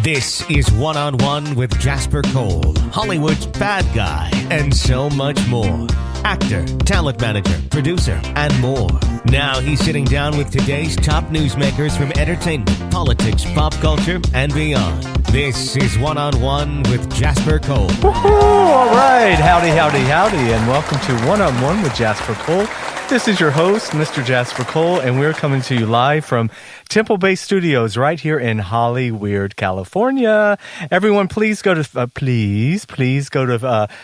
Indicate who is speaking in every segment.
Speaker 1: This is One-on-One with Jasper Cole, Hollywood's bad guy, and so much more. Actor, talent manager, producer, and more. Now he's sitting down with today's top newsmakers from entertainment, politics, pop culture, and beyond. This is One-on-One with Jasper Cole.
Speaker 2: Woo-hoo! All right. Howdy, and welcome to One-on-One with Jasper Cole. This is your host, Mr. Jasper Cole, and we're coming to you live from Temple Bay Studios right here in Hollywood, California. Everyone, please go to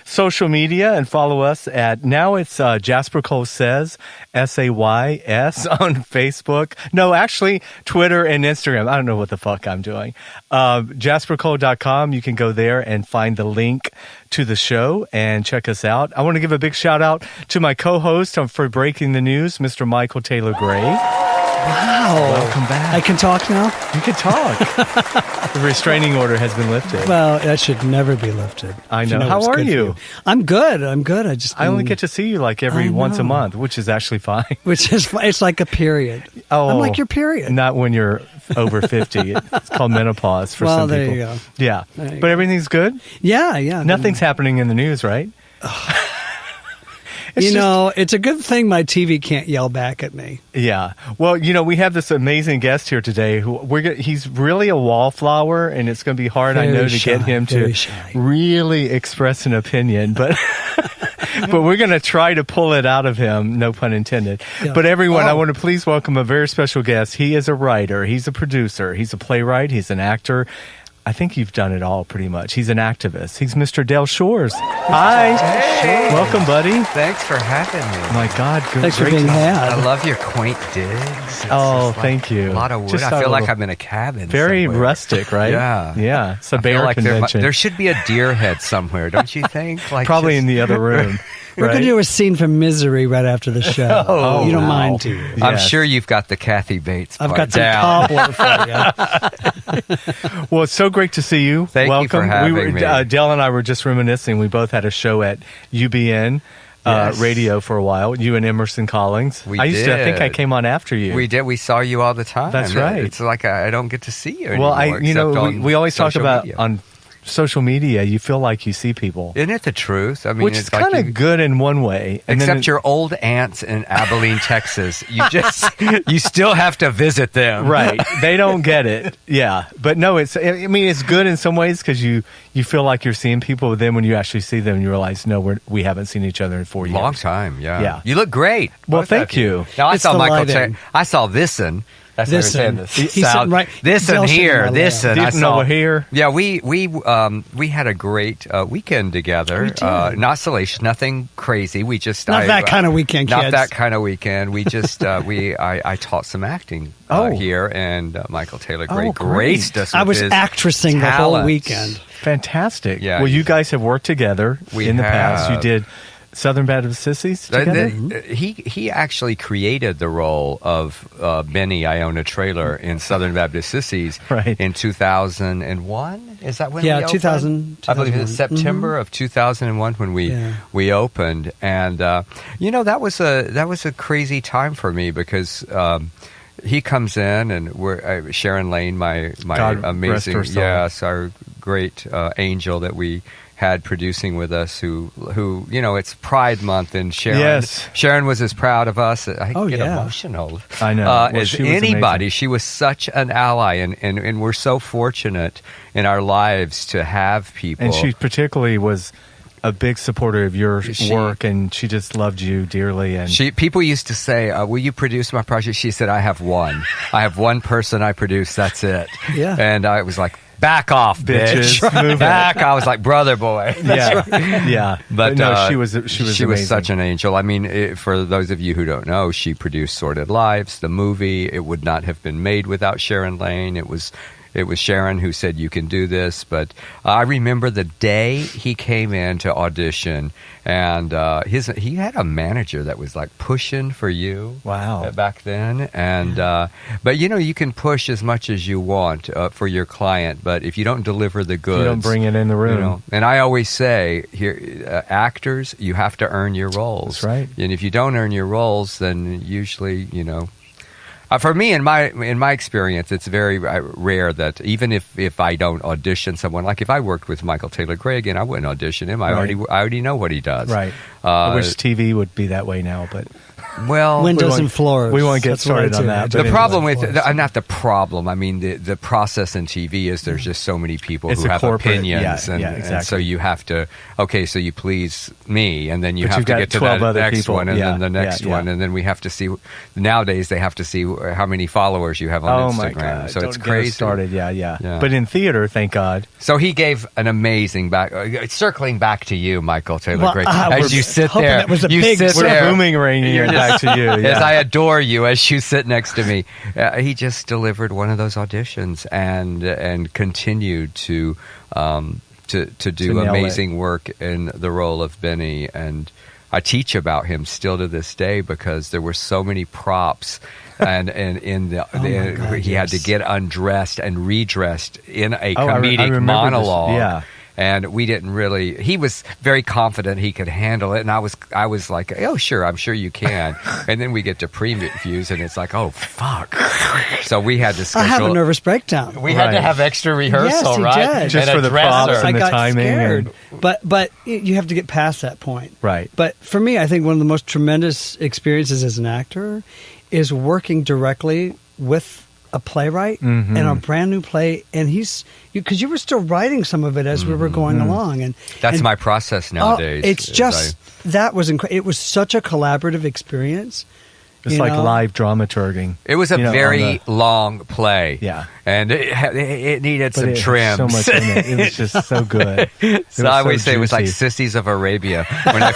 Speaker 2: social media and follow us at, now it's Jasper Cole Says, SAYS on Facebook. No, actually, Twitter and Instagram. I don't know what the fuck I'm doing. JasperCole.com. You can go there and find the link to the show and check us out. I want to give a big shout out to my co-host for Breaking the News, Mr. Michael Taylor Gray.
Speaker 3: Wow.
Speaker 2: Welcome back.
Speaker 3: I can talk now?
Speaker 2: You can talk. The restraining order has been lifted.
Speaker 3: Well, that should never be lifted.
Speaker 2: I know. How are you?
Speaker 3: I'm good. I
Speaker 2: only get to see you like every once a month, which is actually fine.
Speaker 3: Which is fine. It's like a period.
Speaker 2: Oh,
Speaker 3: I'm like your period.
Speaker 2: Not when you're over 50. It's called menopause for some people.
Speaker 3: Well, there you go.
Speaker 2: Yeah. But everything's good?
Speaker 3: Yeah.
Speaker 2: Nothing's happening in the news, right?
Speaker 3: It's a good thing my TV can't yell back at me.
Speaker 2: Yeah. Well, we have this amazing guest here today. He's really a wallflower, and it's going to be hard, I know, to get him to really express an opinion. But but we're going to try to pull it out of him, no pun intended. Yeah. But everyone, I want to please welcome a very special guest. He is a writer. He's a producer. He's a playwright. He's an actor. I think you've done it all pretty much. He's an activist. He's Mr. Dale Shores. Hi.
Speaker 4: Hey.
Speaker 2: Welcome, buddy.
Speaker 4: Thanks for having me.
Speaker 2: My God.
Speaker 3: Thanks for being had.
Speaker 4: I love your quaint digs.
Speaker 2: Thank you.
Speaker 4: A lot of wood. I feel like I'm in a cabin
Speaker 2: very
Speaker 4: somewhere.
Speaker 2: Rustic, right?
Speaker 4: Yeah.
Speaker 2: It's a bear convention.
Speaker 4: There should be a deer head somewhere, don't you think?
Speaker 2: Probably in the other room.
Speaker 3: We're going to do a scene from Misery right after the show. You don't mind, do you?
Speaker 4: Yes. I'm sure you've got the Kathy Bates part
Speaker 3: I've got some
Speaker 4: down.
Speaker 3: cobbler for you.
Speaker 2: Well, it's so great to see you.
Speaker 4: Thank you for having me.
Speaker 2: Dale and I were just reminiscing. We both had a show at UBN radio for a while. You and Emerson Collins. I think I came on after you.
Speaker 4: We did. We saw you all the time.
Speaker 2: That's right.
Speaker 4: It's like I don't get to see you
Speaker 2: well,
Speaker 4: anymore.
Speaker 2: we always talk about
Speaker 4: media.
Speaker 2: On social media, you feel like you see people.
Speaker 4: Isn't it the truth? I mean,
Speaker 2: which is kind of good in one way. And
Speaker 4: except your old aunts in Abilene, Texas. You still have to visit them.
Speaker 2: Right. They don't get it. Yeah. But no, it's good in some ways because you feel like you're seeing people, but then when you actually see them, you realize, no, we haven't seen each other in 4 years.
Speaker 4: Long time, yeah. You look great.
Speaker 2: Well, thank you.
Speaker 4: Now, I saw Michael Taylor. I saw This'n. That's how saying this.
Speaker 3: He's sitting right.
Speaker 4: This'n here. This'n. I saw
Speaker 2: here.
Speaker 4: Yeah, we had a great weekend together. Not salacious, nothing crazy. We just
Speaker 3: that kind of weekend.
Speaker 4: Not that kind of weekend. We just I taught some acting here, and Michael Taylor graced us.
Speaker 3: I was
Speaker 4: his
Speaker 3: actressing the whole weekend.
Speaker 2: Fantastic.
Speaker 4: Yeah.
Speaker 2: Well, you guys have worked together in the past. You did Southern Baptist Sissies together?
Speaker 4: He actually created the role of Benny, I Own a Trailer, in Southern Baptist Sissies in 2001. Is that when we opened?
Speaker 3: 2000.
Speaker 4: I believe it was September of 2001 when we opened. And, that was a crazy time for me because he comes in and Sharon Lane, my amazing, our great angel that we had producing with us who it's Pride Month, and Sharon was as proud of us. I get emotional.
Speaker 2: I know.
Speaker 4: As anybody. She was such an ally, and we're so fortunate in our lives to have people.
Speaker 2: And she particularly was a big supporter of your work, and she just loved you dearly. And
Speaker 4: people used to say, will you produce my project? She said, I have one person I produce, that's it.
Speaker 3: Yeah.
Speaker 4: And I was like, back off, bitch!
Speaker 2: Move
Speaker 4: back! I was like, brother boy.
Speaker 2: Yeah. But no, she was amazing.
Speaker 4: Such an angel. I mean, for those of you who don't know, she produced Sordid Lives, the movie. It would not have been made without Sharon Lane. It was Sharon who said, you can do this. But I remember the day he came in to audition, and he had a manager that was like pushing for you.
Speaker 2: Wow.
Speaker 4: Back then. And but you can push as much as you want for your client, but if you don't deliver the goods,
Speaker 2: you don't bring it in the room.
Speaker 4: And I always say, here, actors, you have to earn your roles.
Speaker 2: That's right.
Speaker 4: And if you don't earn your roles, then usually, For me, in my experience, it's very rare that even if I don't audition someone, like if I worked with Michael Taylor Gray again, I wouldn't audition him. I already know what he does.
Speaker 2: Right. I wish TV would be that way now, but
Speaker 4: well,
Speaker 3: windows and floors.
Speaker 2: We won't get started on that.
Speaker 4: The problem with not the problem. I mean, the process in TV is there's just so many people who have opinions, and so you have to. Okay, so you please me, and then you have to get to that next one, and then the next one, and then we have to see. Nowadays, they have to see how many followers you have on Instagram.
Speaker 2: My God.
Speaker 4: So it's
Speaker 2: Don't
Speaker 4: crazy.
Speaker 2: Get us started, yeah. But in theater, thank God.
Speaker 4: So he gave an amazing circling back to you, Michael Taylor Gray. As you sit there,
Speaker 3: that was a
Speaker 4: you
Speaker 3: big
Speaker 4: sit there,
Speaker 2: boomeranging back to you.
Speaker 4: As I adore you, as you sit next to me, he just delivered one of those auditions and continued to do amazing work in the role of Benny. And I teach about him still to this day because there were so many props. And he had to get undressed and redressed in a comedic monologue.
Speaker 2: Yeah.
Speaker 4: And we didn't really. He was very confident he could handle it, and I was like, "Oh, sure, I'm sure you can." And then we get to previews, and it's like, "Oh, fuck!" So we had to schedule.
Speaker 3: I have a nervous breakdown.
Speaker 4: We had to have extra rehearsal,
Speaker 3: yes,
Speaker 4: right?
Speaker 3: Did.
Speaker 2: Just for the props and
Speaker 3: I
Speaker 2: the
Speaker 3: got
Speaker 2: timing.
Speaker 3: Scared. But you have to get past that point,
Speaker 2: right?
Speaker 3: But for me, I think one of the most tremendous experiences as an actor is working directly with a playwright and a brand new play, and because you were still writing some of it as we were going along, and
Speaker 4: that's my process nowadays.
Speaker 3: It's just that was incredible. It was such a collaborative experience.
Speaker 2: It's like live dramaturging.
Speaker 4: It was a very long play.
Speaker 2: Yeah.
Speaker 4: And it needed some trims.
Speaker 2: So much in it. It was just so good.
Speaker 4: So I always say it was like Sissies of Arabia when I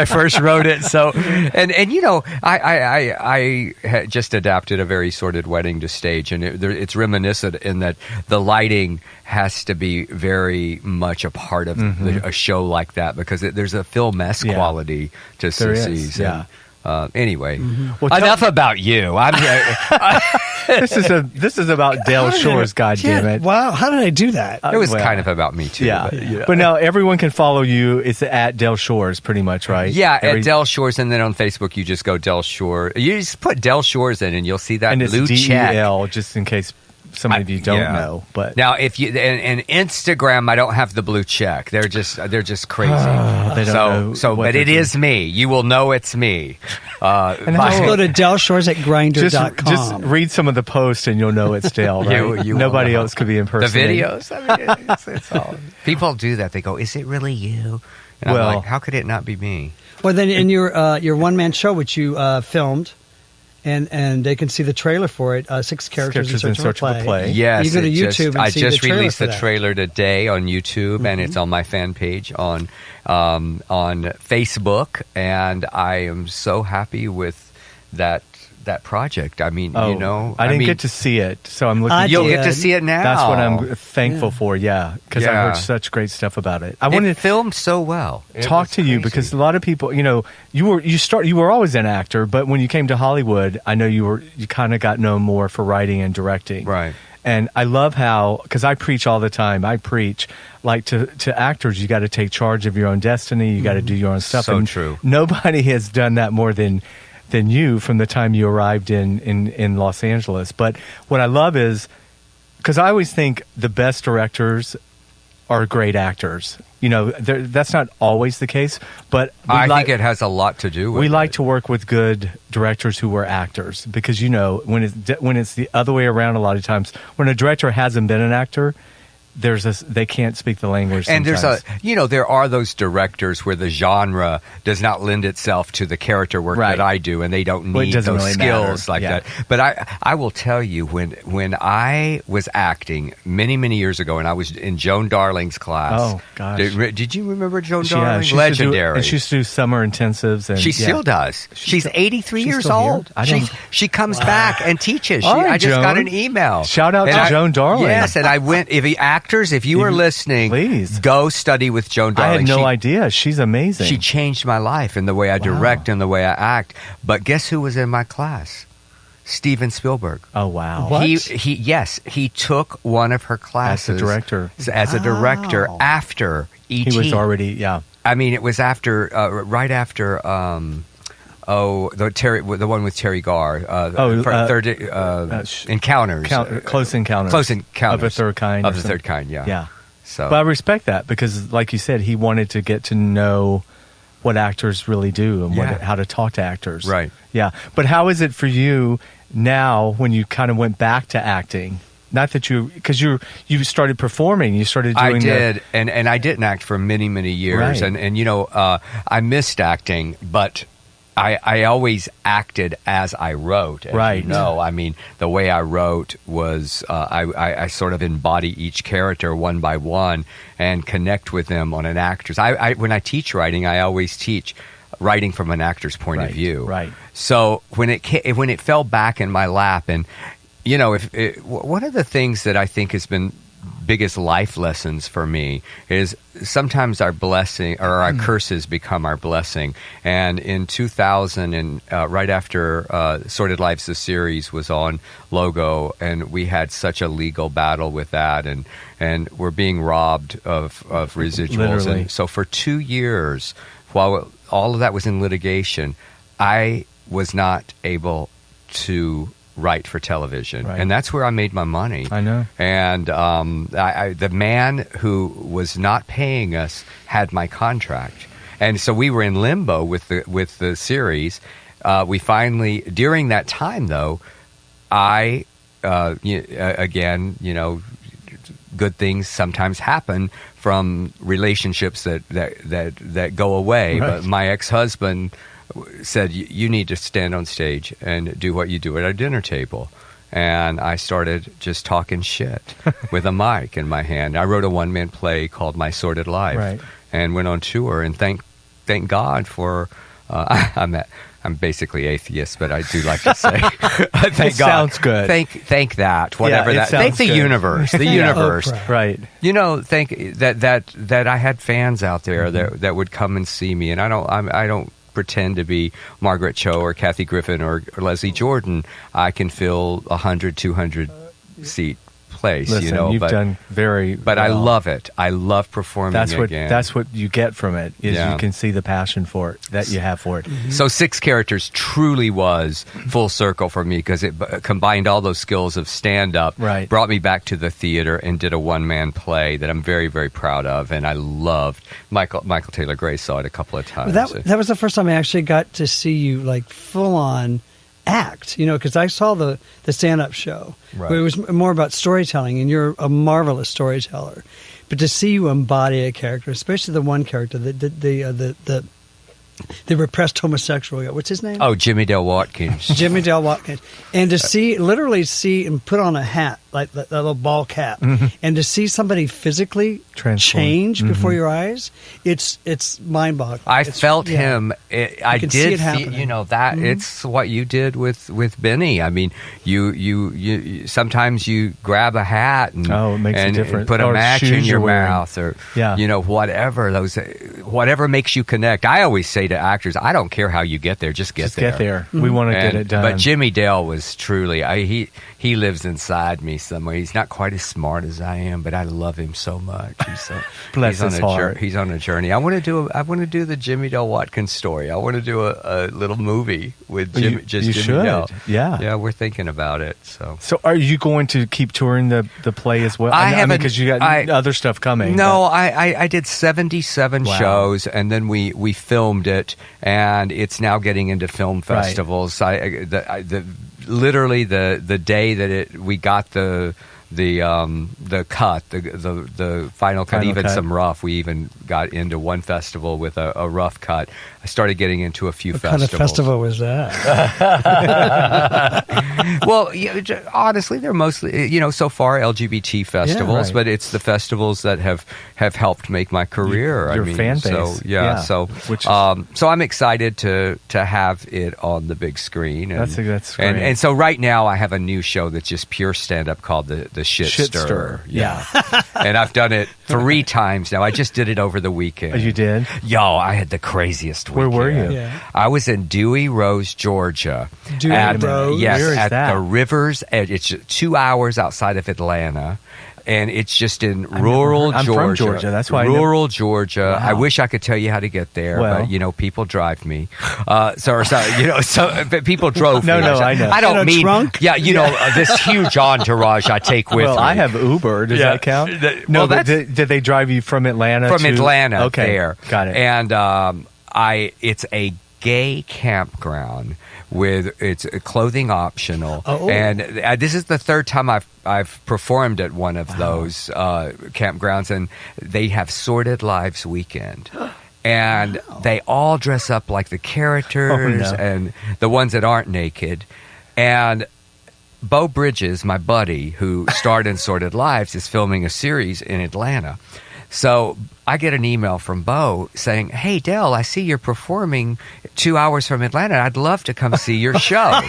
Speaker 4: first wrote it. So and I had just adapted a very sordid wedding to stage, and it's reminiscent in that the lighting has to be very much a part of a show like that because there's a film-esque quality to Sissies.
Speaker 2: Yeah.
Speaker 4: Anyway, enough about you.
Speaker 2: This is about Dale Shores. God damn it!
Speaker 3: Wow, how did I do that?
Speaker 4: It was kind of about me too.
Speaker 2: Yeah. But now everyone can follow you. It's at Dale Shores, pretty much, right?
Speaker 4: Yeah, at Dale Shores, and then on Facebook you just go Dale Shore. You just put Dale Shores in, and you'll see that blue check.
Speaker 2: DEL, just in case some of you don't know. But
Speaker 4: now, if you and Instagram, I don't have the blue check. They're just crazy.
Speaker 2: They don't know
Speaker 4: but it is me. You will know it's me.
Speaker 3: And just go to DaleShores@Grindr.com.
Speaker 2: Just read some of the posts, and you'll know it's Dale. Right? Nobody else could be impersonating.
Speaker 4: The videos. I mean, it's all. People do that. They go, "Is it really you?" And I'm like, "How could it not be me?"
Speaker 3: Well, then in your one-man show, which you filmed. And they can see the trailer for it. 6 characters in search of a play.
Speaker 4: Yes,
Speaker 3: you go to YouTube.
Speaker 4: I just released the trailer today on YouTube, and it's on my fan page on Facebook. And I am so happy with that project. I mean, I didn't
Speaker 2: get to see it, so I'm looking.
Speaker 4: You'll get to see it now.
Speaker 2: That's what I'm thankful for. Yeah, because I heard such great stuff about it. I wanted
Speaker 4: to film so well.
Speaker 2: Talk to you because a lot of people, you were always an actor, but when you came to Hollywood, I know you kind of got known more for writing and directing,
Speaker 4: right?
Speaker 2: And I love how, because I preach all the time. I preach like to actors, you got to take charge of your own destiny. You got to do your own stuff.
Speaker 4: So true.
Speaker 2: Nobody has done that more than you from the time you arrived in Los Angeles. But what I love is, because I always think the best directors are great actors. That's not always the case, but
Speaker 4: I think it has a lot to do with it.
Speaker 2: We like to work with good directors who were actors because, when it's the other way around, a lot of times when a director hasn't been an actor, they can't speak the language sometimes.
Speaker 4: And there are those directors where the genre does not lend itself to the character work that I do, and they don't need those really skills like that. But I will tell you, when I was acting many, many years ago, and I was in Joan Darling's class.
Speaker 2: Oh, gosh.
Speaker 4: Did you remember Joan Darling?
Speaker 2: Yeah,
Speaker 4: legendary.
Speaker 2: And she used to do summer intensives. And
Speaker 4: she still does. She's 83 years old. She comes back and teaches.
Speaker 2: I
Speaker 4: just got an email.
Speaker 2: Shout out to Joan Darling.
Speaker 4: Yes, and I went, actors, if you are listening,
Speaker 2: please
Speaker 4: go study with Joan Darling.
Speaker 2: I had no idea. She's amazing.
Speaker 4: She changed my life in the way I direct and the way I act. But guess who was in my class? Steven Spielberg.
Speaker 2: Oh, wow.
Speaker 3: What?
Speaker 4: He took one of her classes
Speaker 2: as a director.
Speaker 4: After E.T.
Speaker 2: He was already,
Speaker 4: I mean, it was right after the one with Terry Garr. Encounters.
Speaker 2: Close Encounters.
Speaker 4: Close Encounters.
Speaker 2: Of a Third Kind.
Speaker 4: Of the Third Kind, yeah.
Speaker 2: Yeah.
Speaker 4: So,
Speaker 2: but I respect that because, like you said, he wanted to get to know what actors really do and how to talk to actors.
Speaker 4: Right.
Speaker 2: Yeah. But how is it for you now when you kind of went back to acting? Not that because you started performing, you started doing.
Speaker 4: I did, and I didn't act for many, many years,
Speaker 2: right.
Speaker 4: and I missed acting, but I always acted as I wrote. As
Speaker 2: right.
Speaker 4: You know, I mean, the way I wrote was I sort of embody each character one by one and connect with them on an actor's. When I teach writing, I always teach writing from an actor's point of view.
Speaker 2: Right.
Speaker 4: So when it fell back in my lap, and one of the things that I think has been biggest life lessons for me is sometimes our blessing or our curses become our blessing. And in 2000, and right after Sordid Lives, the series was on Logo, and we had such a legal battle with that, and we're being robbed of residuals.
Speaker 2: Literally.
Speaker 4: And so for 2 years, while all of that was in litigation, I was not able to write for television,
Speaker 2: right.
Speaker 4: and that's where I made my money.
Speaker 2: I know.
Speaker 4: And the man who was not paying us had my contract, and so we were in limbo with the series. We finally, during that time, though, again, good things sometimes happen from relationships that go away.
Speaker 2: Right.
Speaker 4: But my ex-husband said, you need to stand on stage and do what you do at our dinner table. And I started just talking shit with a mic in my hand. I wrote a one-man play called My Sordid Life,
Speaker 2: right.
Speaker 4: and went on tour. And thank God for I'm basically atheist, but I do like to say, thank God.
Speaker 2: Sounds good.
Speaker 4: Thank that, whatever that. Thank the
Speaker 2: good.
Speaker 4: Universe, the universe.
Speaker 2: Right.
Speaker 4: Thank that I had fans out there that would come and see me, and I don't pretend to be Margaret Cho or Kathy Griffin or Leslie Jordan. I can fill 100, 200 seat place.
Speaker 2: Listen, you've done very
Speaker 4: but
Speaker 2: well.
Speaker 4: I love it. I love performing again.
Speaker 2: That's what you get from it, is you can see the passion for it that you have for it.
Speaker 3: Mm-hmm.
Speaker 4: So 6 Characters truly was full circle for me, because it combined all those skills of stand-up,
Speaker 2: right.
Speaker 4: brought me back to the theater and did a one-man play that I'm very, very proud of, and I loved. Michael Taylor Gray saw it a couple of times.
Speaker 3: That was the first time I actually got to see you like full on act, because I saw the stand-up show,
Speaker 4: right.
Speaker 3: where it was more about storytelling, and you're a marvelous storyteller. But to see you embody a character, especially the one character, the repressed homosexual, what's his name?
Speaker 4: Oh, Jimmy Dale Watkins.
Speaker 3: Jimmy Dale Watkins. And to literally see and put on a hat, like that little ball cap, and to see somebody physically change before your eyes, it's mind-boggling.
Speaker 4: I felt him. I
Speaker 3: did
Speaker 4: see
Speaker 3: it happening.
Speaker 4: that it's what you did with Benny. I mean, you sometimes you grab a hat and
Speaker 2: it makes a difference.
Speaker 4: And put a
Speaker 2: or
Speaker 4: match in your mouth, or whatever makes you connect. I always say to actors, I don't care how you get there, just get there.
Speaker 2: Get there. We want to get it done.
Speaker 4: But Jimmy Dale was truly, he lives inside me somewhere. He's not quite as smart as I am, but I love him so much.
Speaker 2: Bless his heart.
Speaker 4: He's on a journey. I want to do the Jimmy Dale Watkins story. I want to do a little movie with Jimmy Dale. Yeah, we're thinking about it. So
Speaker 2: are you going to keep touring the play as well? I mean, because you got other stuff coming.
Speaker 4: No, I did 77 shows, and then we filmed it, and it's now getting into film festivals.
Speaker 2: Right.
Speaker 4: Literally the day that we got the cut, the final cut, even some rough. We even got into one festival with a rough cut. I started getting into a few festivals.
Speaker 3: What kind of festival was that?
Speaker 4: Well, honestly, they're mostly, so far LGBT festivals, but it's the festivals that have helped make my career.
Speaker 2: Your fan base.
Speaker 4: So I'm excited to have it on the big screen. And,
Speaker 2: that's great.
Speaker 4: And so right now I have a new show that's just pure stand-up called the Shit Stir.
Speaker 2: Yeah.
Speaker 4: And I've done it 3 times now. I just did it over the weekend.
Speaker 2: Oh, you did?
Speaker 4: I had the craziest weekend.
Speaker 2: Where were you?
Speaker 3: Yeah.
Speaker 4: I was in Dewey Rose, Georgia.
Speaker 3: Dewey Rose?
Speaker 4: Yes,
Speaker 2: Where is
Speaker 4: at
Speaker 2: that?
Speaker 4: the River's Edge. It's 2 hours outside of Atlanta. and it's just in rural
Speaker 2: I'm
Speaker 4: Georgia.
Speaker 2: from Georgia. That's why
Speaker 4: rural Georgia.
Speaker 2: Wow.
Speaker 4: I wish I could tell you how to get there,
Speaker 2: Well.
Speaker 4: but people drive me. But people drove me.
Speaker 2: No, I know.
Speaker 4: I don't
Speaker 3: In a
Speaker 4: mean
Speaker 3: trunk?
Speaker 4: this huge entourage I take with me.
Speaker 2: Well, I have Uber. Does that count? No, but did they drive you from Atlanta?
Speaker 4: From Atlanta,
Speaker 2: okay,
Speaker 4: there.
Speaker 2: Got it.
Speaker 4: And it's a gay campground with it's clothing optional.
Speaker 3: Oh.
Speaker 4: And this is the third time I've performed at one of those campgrounds, and they have Sordid Lives Weekend. And they all dress up like the characters and the ones that aren't naked. And Beau Bridges, my buddy, who starred in Sordid Lives, is filming a series in Atlanta. So I get an email from Beau saying, "Hey, Del, I see you're performing 2 hours from Atlanta. I'd love to come see your show."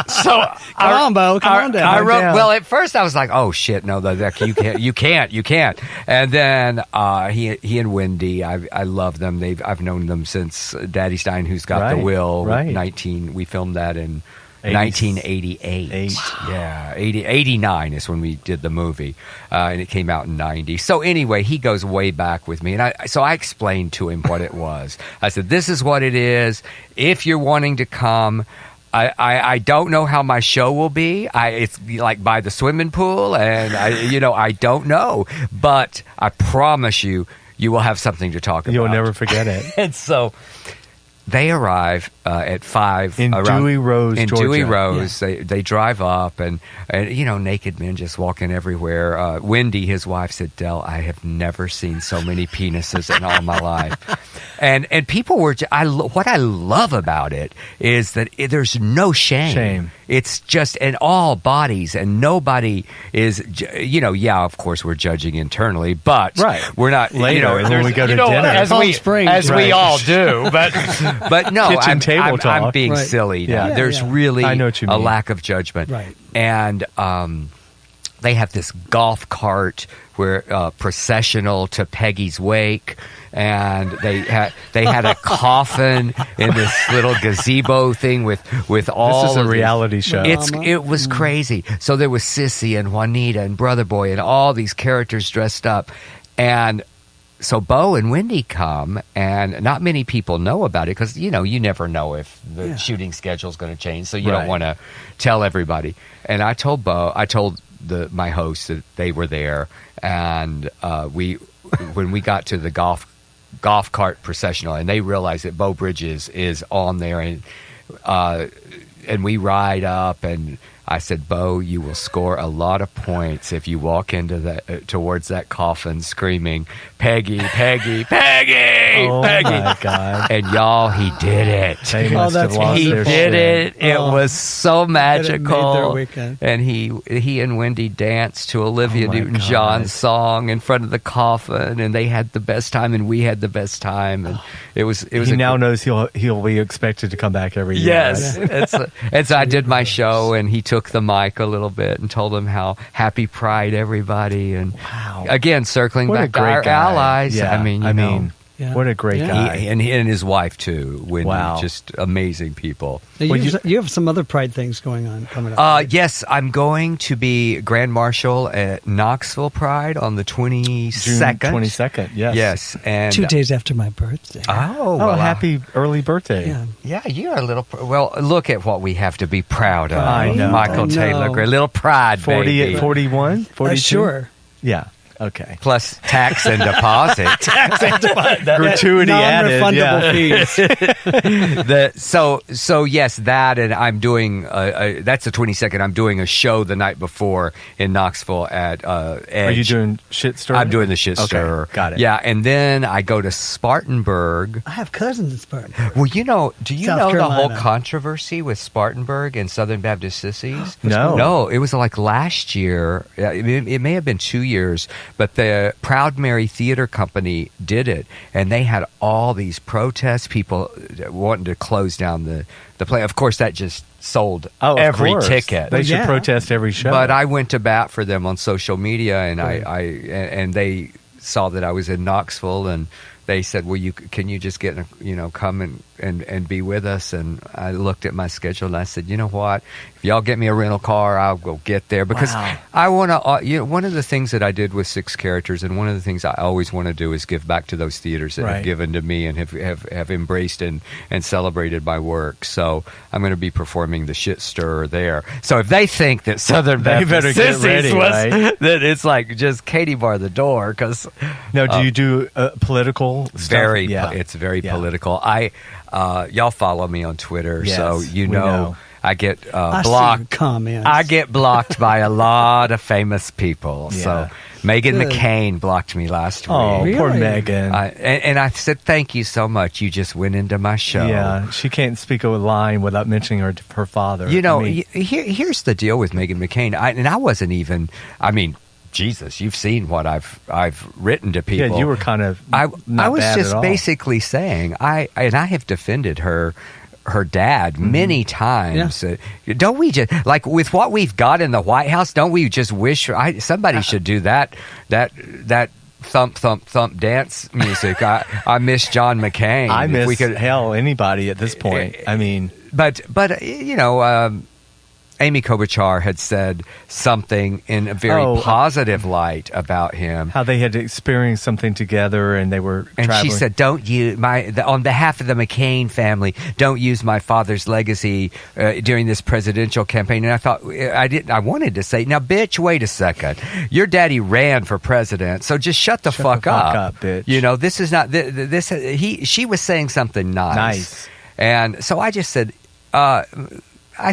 Speaker 4: So
Speaker 3: Come on, Beau. Come on down.
Speaker 4: I wrote, well, at first I was like, "Oh shit, no, you can't." And then he and Wendy, I love them. I've known them since Daddy Stein, Who's Got the Will.
Speaker 2: Right.
Speaker 4: We filmed that in
Speaker 2: 1988.
Speaker 4: Yeah, 89 is when we did the movie, and it came out in 90. So anyway, he goes way back with me, and I explained to him what it was. I said, "This is what it is. If you're wanting to come, I don't know how my show will be. It's like by the swimming pool, and I don't know, but I promise you will have something to talk about.
Speaker 2: You'll never forget it."
Speaker 4: And so they arrive at 5
Speaker 2: in Dewey Rose,
Speaker 4: in
Speaker 2: Georgia.
Speaker 4: Dewey Rose. Yeah. They drive up, and naked men just walking everywhere. Wendy, his wife, said, "Del, I have never seen so many penises in all my life." And people were. What I love about it is that there's no shame. It's just in all bodies, and nobody is. Of course we're judging internally, but we're not.
Speaker 2: Later, when we go to dinner,
Speaker 4: as we all do, but no,
Speaker 2: Kitchen table talk.
Speaker 4: I'm being silly now. There's really
Speaker 2: I know what you mean.
Speaker 4: a lack of judgment.
Speaker 3: Right.
Speaker 4: And they have this golf cart where processional to Peggy's wake, and they had a coffin in this little gazebo thing with all.
Speaker 2: This is a reality show.
Speaker 4: It was crazy. So there was Sissy and Juanita and Brother Boy and all these characters dressed up, and so Beau and Wendy come, and not many people know about it because you never know if the shooting schedule is going to change, so you don't want to tell everybody. And I told Beau, my host, that they were there, and when we got to the golf cart processional, and they realized that Beau Bridges is on there, and we ride up, and I said, "Beau, you will score a lot of points if you walk into towards that coffin screaming, 'Peggy, Peggy, Peggy,
Speaker 2: Oh
Speaker 4: Peggy!'"
Speaker 2: my God!
Speaker 4: And y'all, he did it.
Speaker 2: They must have lost
Speaker 4: He
Speaker 2: their
Speaker 4: did
Speaker 2: shit.
Speaker 4: it. It was so magical.
Speaker 3: made their weekend.
Speaker 4: And he and Wendy danced to Olivia
Speaker 2: Oh my
Speaker 4: Newton-John's
Speaker 2: God.
Speaker 4: song in front of the coffin, and they had the best time, and we had the best time, and it was.
Speaker 2: He now knows he'll be expected to come back every year.
Speaker 4: Yes, and so I did my show, and he took the mic a little bit and told them how happy Pride everybody, and again circling
Speaker 2: What a
Speaker 4: back to
Speaker 2: great
Speaker 4: our
Speaker 2: guy.
Speaker 4: allies.
Speaker 2: Yeah.
Speaker 4: I mean,
Speaker 2: what a great guy.
Speaker 4: and his wife too. Wendy,
Speaker 2: Wow.
Speaker 4: just amazing people.
Speaker 3: Now, you have some other Pride things going on coming up.
Speaker 4: Yes, I'm going to be Grand Marshal at Knoxville Pride on the 22nd.
Speaker 2: June 22nd, yes.
Speaker 4: Yes, and
Speaker 3: 2 days after my birthday.
Speaker 4: Oh,
Speaker 2: happy early birthday.
Speaker 3: Yeah.
Speaker 4: Yeah, you're a little. Well, look at what we have to be proud of.
Speaker 2: I know.
Speaker 4: Michael
Speaker 3: I know.
Speaker 4: Taylor, a little pride,
Speaker 2: 40
Speaker 4: baby.
Speaker 2: 41? 42?
Speaker 3: Sure.
Speaker 2: Yeah. Okay.
Speaker 4: Plus tax and deposit.
Speaker 2: Gratuity added.
Speaker 3: Non-refundable fees.
Speaker 4: So yes, that, and I'm doing. That's the 22nd. I'm doing a show the night before in Knoxville at Edge.
Speaker 2: Are you doing Shit Stir?
Speaker 4: I'm doing the Shit Stir.
Speaker 2: Got it.
Speaker 4: Yeah, and then I go to Spartanburg.
Speaker 3: I have cousins in Spartanburg.
Speaker 4: Well, do you
Speaker 3: South
Speaker 4: know the whole
Speaker 3: Carolina.
Speaker 4: controversy with Spartanburg and Southern Baptist Sissies?
Speaker 2: No.
Speaker 4: It was like last year. It may have been 2 years, but the Proud Mary Theater Company did it, and they had all these protests, people wanting to close down the play. Of course, that just sold every ticket.
Speaker 2: They should protest every show.
Speaker 4: But I went to bat for them on social media, and and they saw that I was in Knoxville, and they said, "Well, can you just come and be with us?" And I looked at my schedule and I said, "You know what? If y'all get me a rental car, I'll go get there because I want to." One of the things that I did with 6 characters, and one of the things I always want to do is give back to those theaters that have given to me and have embraced and celebrated my work. So I'm going to be performing the Shit Stirrer there. So if they think that Southern Baptist Sissies that it's like just Katie bar the door because.
Speaker 2: Now, do you do political stuff?
Speaker 4: It's very political. Y'all follow me on Twitter, so
Speaker 2: we know.
Speaker 4: I get
Speaker 3: I
Speaker 4: blocked.
Speaker 3: See comments.
Speaker 4: I get blocked by a lot of famous people.
Speaker 2: Yeah.
Speaker 4: So Meghan
Speaker 3: Good.
Speaker 4: McCain blocked me last week.
Speaker 2: Oh,
Speaker 3: Really?
Speaker 2: poor Megan.
Speaker 4: And I said, "Thank you so much. You just went into my show."
Speaker 2: Yeah, she can't speak a line without mentioning her father.
Speaker 4: Here's the deal with Meghan McCain. I wasn't even. I mean, Jesus, you've seen what I've written to people.
Speaker 2: Yeah, you were kind of.
Speaker 4: I was
Speaker 2: bad
Speaker 4: just
Speaker 2: at all.
Speaker 4: basically saying I have defended her dad many times.
Speaker 3: Yeah.
Speaker 4: Don't we just like with what we've got in the White House? Don't we just wish somebody should do that thump thump thump dance music? I miss John McCain.
Speaker 2: I miss anybody at this point. I mean,
Speaker 4: but Amy Klobuchar had said something in a very positive light about him.
Speaker 2: How they had experienced something together and they were traveling.
Speaker 4: She said, "Don't use on behalf of the McCain family, don't use my father's legacy during this presidential campaign." And I thought, I wanted to say, "Now, bitch, wait a second. Your daddy ran for president, so just shut the fuck up,
Speaker 2: bitch."
Speaker 4: This is not this. She was saying something nice. And so I just said, "I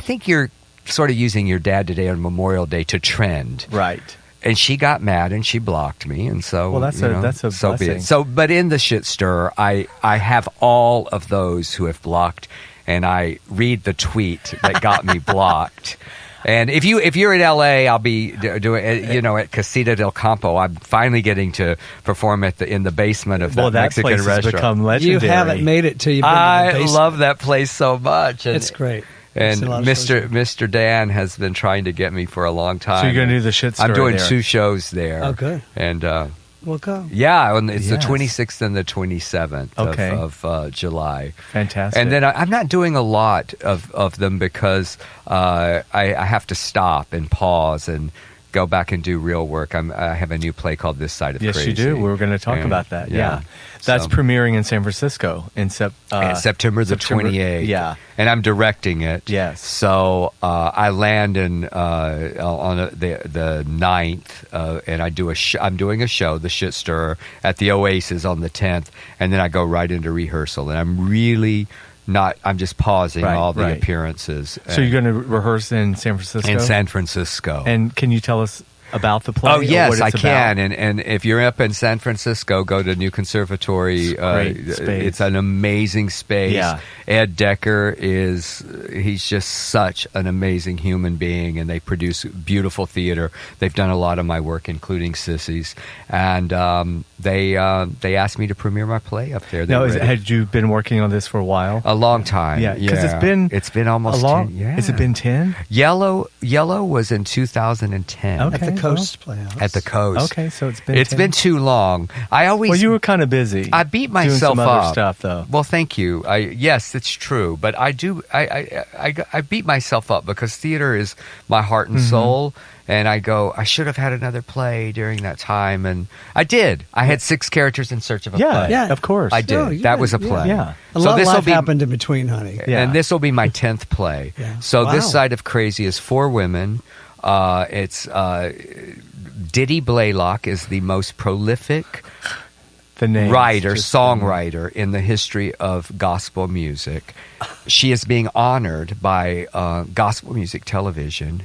Speaker 4: think you're sort of using your dad today on Memorial Day to trend."
Speaker 2: Right.
Speaker 4: And she got mad and she blocked me, and so
Speaker 2: that's a
Speaker 4: so be
Speaker 2: blessing.
Speaker 4: it. So, but in the Shit Stirrer, I have all of those who have blocked, and I read the tweet that got me blocked. And if you're in LA, I'll be doing at Casita del Campo. I'm finally getting to perform in the basement of that Mexican
Speaker 2: place
Speaker 4: restaurant.
Speaker 2: Has become legendary.
Speaker 3: You haven't made it till you've been to the
Speaker 4: I
Speaker 3: basement.
Speaker 4: love that place so much. And,
Speaker 3: It's great.
Speaker 4: And Mr. Dan has been trying to get me for a long time.
Speaker 2: So you're going to do the Shit Stirrer
Speaker 4: I'm doing
Speaker 2: there.
Speaker 4: 2 shows there.
Speaker 3: Oh, good.
Speaker 4: And
Speaker 3: We'll go.
Speaker 4: yeah, and it's the
Speaker 2: Yes.
Speaker 4: 26th and the 27th of July.
Speaker 2: Fantastic.
Speaker 4: And then I'm not doing a lot of them because I have to stop and pause and go back and do real work. I have a new play called This Side of
Speaker 2: yes,
Speaker 4: Crazy.
Speaker 2: you do. We're going to talk about that. Yeah. That's
Speaker 4: So-
Speaker 2: premiering in San Francisco in
Speaker 4: September the 28th.
Speaker 2: Yeah.
Speaker 4: And I'm directing it.
Speaker 2: Yes.
Speaker 4: So I land on the 9th, and I'm doing a show, The Shit Stirrer, at the Oasis on the 10th, and then I go right into rehearsal. And I'm really I'm just pausing all the appearances.
Speaker 2: So you're going to rehearse in San Francisco?
Speaker 4: In San Francisco.
Speaker 2: And can you tell us about the play?
Speaker 4: Oh, yes, I
Speaker 2: about?
Speaker 4: can. And if you're up in San Francisco, go to New Conservatory.
Speaker 2: Great space.
Speaker 4: It's an amazing space.
Speaker 2: Yeah.
Speaker 4: Ed Decker he's just such an amazing human being, and they produce beautiful theater. They've done a lot of my work, including Sissies. And they asked me to premiere my play up there.
Speaker 2: Now, had you been working on this for a while?
Speaker 4: A long time.
Speaker 2: Yeah, because it's been
Speaker 4: almost 10. Yeah.
Speaker 2: Has it been 10?
Speaker 4: Yellow was in 2010.
Speaker 3: At the Coast Playhouse.
Speaker 4: At the Coast.
Speaker 2: Okay, so it's been 10.
Speaker 4: been too long.
Speaker 2: Well, you were kind of busy.
Speaker 4: I beat myself
Speaker 2: doing some
Speaker 4: up.
Speaker 2: other stuff, though.
Speaker 4: Well, thank you. Yes, it's true, but I do. I beat myself up because theater is my heart and soul, and I go, I should have had another play during that time, and I did. I had 6 characters in search of a play.
Speaker 3: Yeah.
Speaker 2: Of course.
Speaker 4: I did. That was a play.
Speaker 2: Yeah.
Speaker 3: A lot of life happened in between, honey.
Speaker 2: Yeah.
Speaker 4: And this will be my 10th play.
Speaker 3: Yeah.
Speaker 4: So
Speaker 3: Wow.
Speaker 4: This Side of Crazy is 4 women. It's Diddy Blaylock is the most prolific
Speaker 2: The name
Speaker 4: songwriter in the history of gospel music. She is being honored by Gospel Music Television.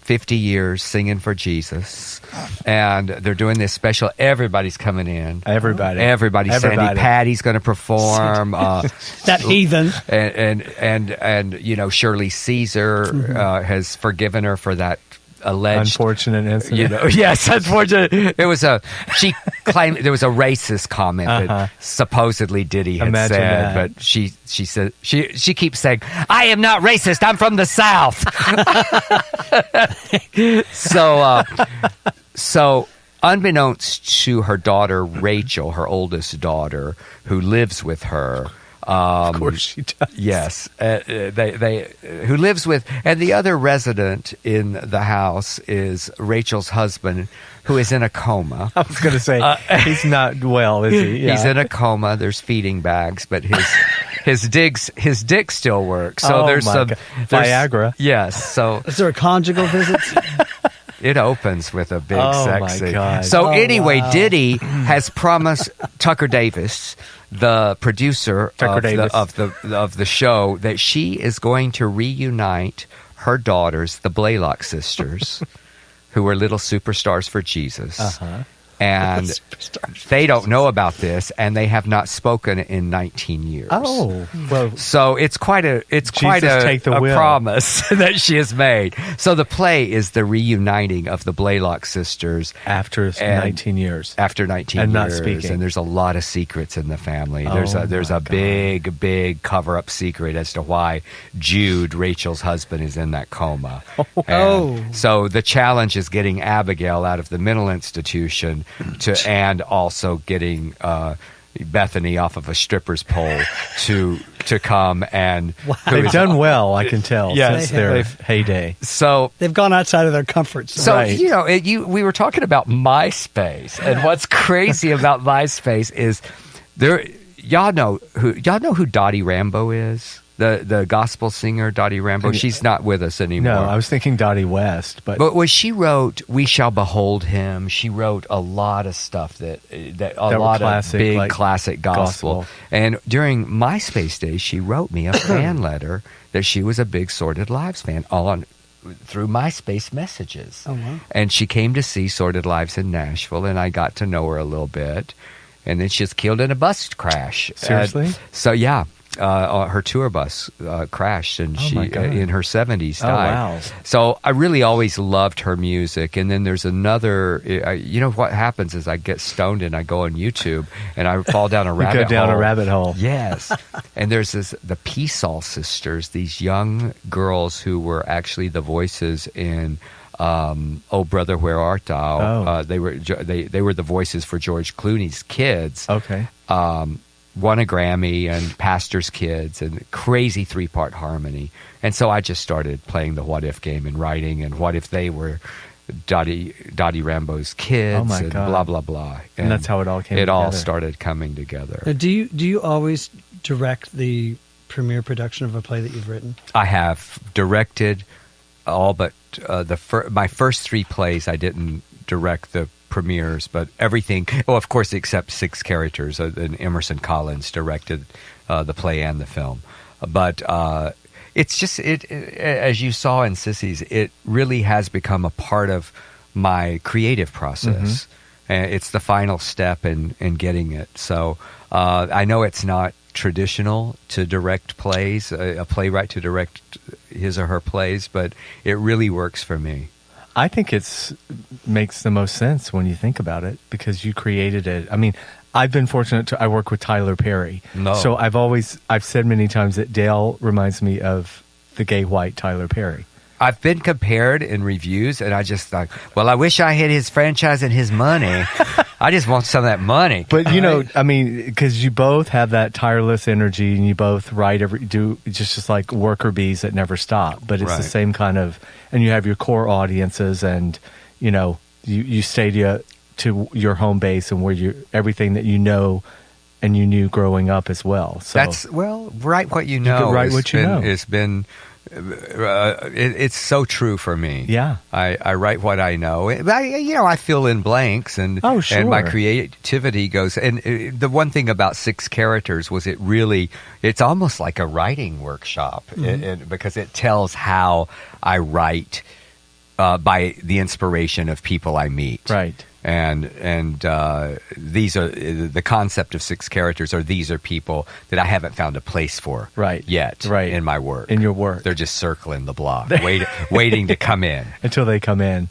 Speaker 4: 50 years singing for Jesus, and they're doing this special. Everybody's coming in. Everybody. Sandy Patty's going to perform.
Speaker 3: That heathen.
Speaker 4: And Shirley Caesar has forgiven her for that alleged
Speaker 2: unfortunate incident.
Speaker 4: Yes, unfortunate. She claimed there was a racist comment that supposedly Diddy had
Speaker 2: Imagine
Speaker 4: said,
Speaker 2: that.
Speaker 4: but she said she keeps saying, "I am not racist. I'm from the South." So unbeknownst to her daughter, Rachel, her oldest daughter, who lives with her.
Speaker 2: Of course she does.
Speaker 4: Yes. Who lives with, and the other resident in the house is Rachel's husband, who is in a coma.
Speaker 2: I was going to say, he's not well, is he? Yeah.
Speaker 4: He's in a coma. There's feeding bags, but his dick still works. So there's some
Speaker 2: Viagra.
Speaker 4: Yes. So
Speaker 3: is there a conjugal visit?
Speaker 4: it opens with a big sexy.
Speaker 2: My God.
Speaker 4: So anyway,
Speaker 3: wow.
Speaker 4: Diddy has promised Tucker Davis, the producer of the show, that she is going to reunite her daughters, the Blaylock sisters, who were little superstars for Jesus.
Speaker 2: Uh-huh.
Speaker 4: And they don't know about this, and they have not spoken in 19 years.
Speaker 2: Oh, well.
Speaker 4: So it's quite a promise that she has made. So the play is the reuniting of the Blaylock sisters
Speaker 2: after 19 years.
Speaker 4: After 19
Speaker 2: and
Speaker 4: years,
Speaker 2: not speaking.
Speaker 4: And there's a lot of secrets in the family. There's a big cover-up secret as to why Jude, Rachel's husband, is in that coma. So the challenge is getting Abigail out of the mental institution. And also getting Bethany off of a stripper's pole to come and
Speaker 2: they've done well, I can tell, since their heyday.
Speaker 4: So
Speaker 3: they've gone outside of their comfort zone.
Speaker 4: So we were talking about MySpace, and what's crazy about MySpace is y'all know who Dottie Rambo is. The gospel singer Dottie Rambo. She's not with us anymore.
Speaker 2: No, I was thinking Dottie West, but
Speaker 4: when she wrote "We Shall Behold Him," she wrote a lot of stuff that a lot of big like classic gospel. And during MySpace days, she wrote me a fan letter that she was a big Sordid Lives fan through MySpace messages.
Speaker 3: Oh wow!
Speaker 4: And she came to see Sordid Lives in Nashville, and I got to know her a little bit. And then she was killed in a bus crash.
Speaker 2: Seriously?
Speaker 4: So yeah. Her tour bus crashed, and she in her 70s died.
Speaker 2: Wow.
Speaker 4: So I really always loved her music. And then there's another. What happens is I get stoned and I go on YouTube and I fall down a rabbit hole.
Speaker 2: Go down a rabbit hole.
Speaker 4: Yes. And there's the Peasall sisters, these young girls who were actually the voices in. Oh Brother, Where Art Thou? They were the voices for George Clooney's kids.
Speaker 2: Okay.
Speaker 4: Won a Grammy and Pastor's Kids and crazy 3-part harmony. And so I just started playing the what if game and writing and what if they were Dottie Rambo's kids and blah, blah, blah.
Speaker 2: And that's how it all came together.
Speaker 4: It all started coming together.
Speaker 3: Now, do you always direct the premiere production of a play that you've written?
Speaker 4: I have directed all but my first 3 plays. I didn't direct the premieres, but everything, of course, except 6 Characters, and Emerson Collins directed the play and the film. But it's just, as you saw in Sissies, it really has become a part of my creative process. Mm-hmm. It's the final step in getting it. So I know it's not traditional to direct plays, a playwright to direct his or her plays, but it really works for me.
Speaker 2: I think makes the most sense when you think about it, because you created it. I mean, I've been fortunate I work with Tyler Perry. No. So I've said many times that Dale reminds me of the gay white Tyler Perry.
Speaker 4: I've been compared in reviews, and I just thought, well, I wish I had his franchise and his money. I just want some of that money.
Speaker 2: But, I mean, because you both have that tireless energy, and you both write just like worker bees that never stop. But it's the same kind of, and you have your core audiences, and, you stay to your home base and where everything that you know and you knew growing up as well. So
Speaker 4: write what you know.
Speaker 2: Write what you know.
Speaker 4: It's been... it's so true for me.
Speaker 2: Yeah,
Speaker 4: I write what I know. I fill in blanks, and and my creativity goes. And the one thing about 6 Characters was it's almost like a writing workshop, because it tells how I write by the inspiration of people I meet.
Speaker 2: Right.
Speaker 4: And these are the concept of 6 Characters, or these are people that I haven't found a place for yet in my work.
Speaker 2: In your work.
Speaker 4: They're just circling the block, waiting to come in.
Speaker 2: Until they come in.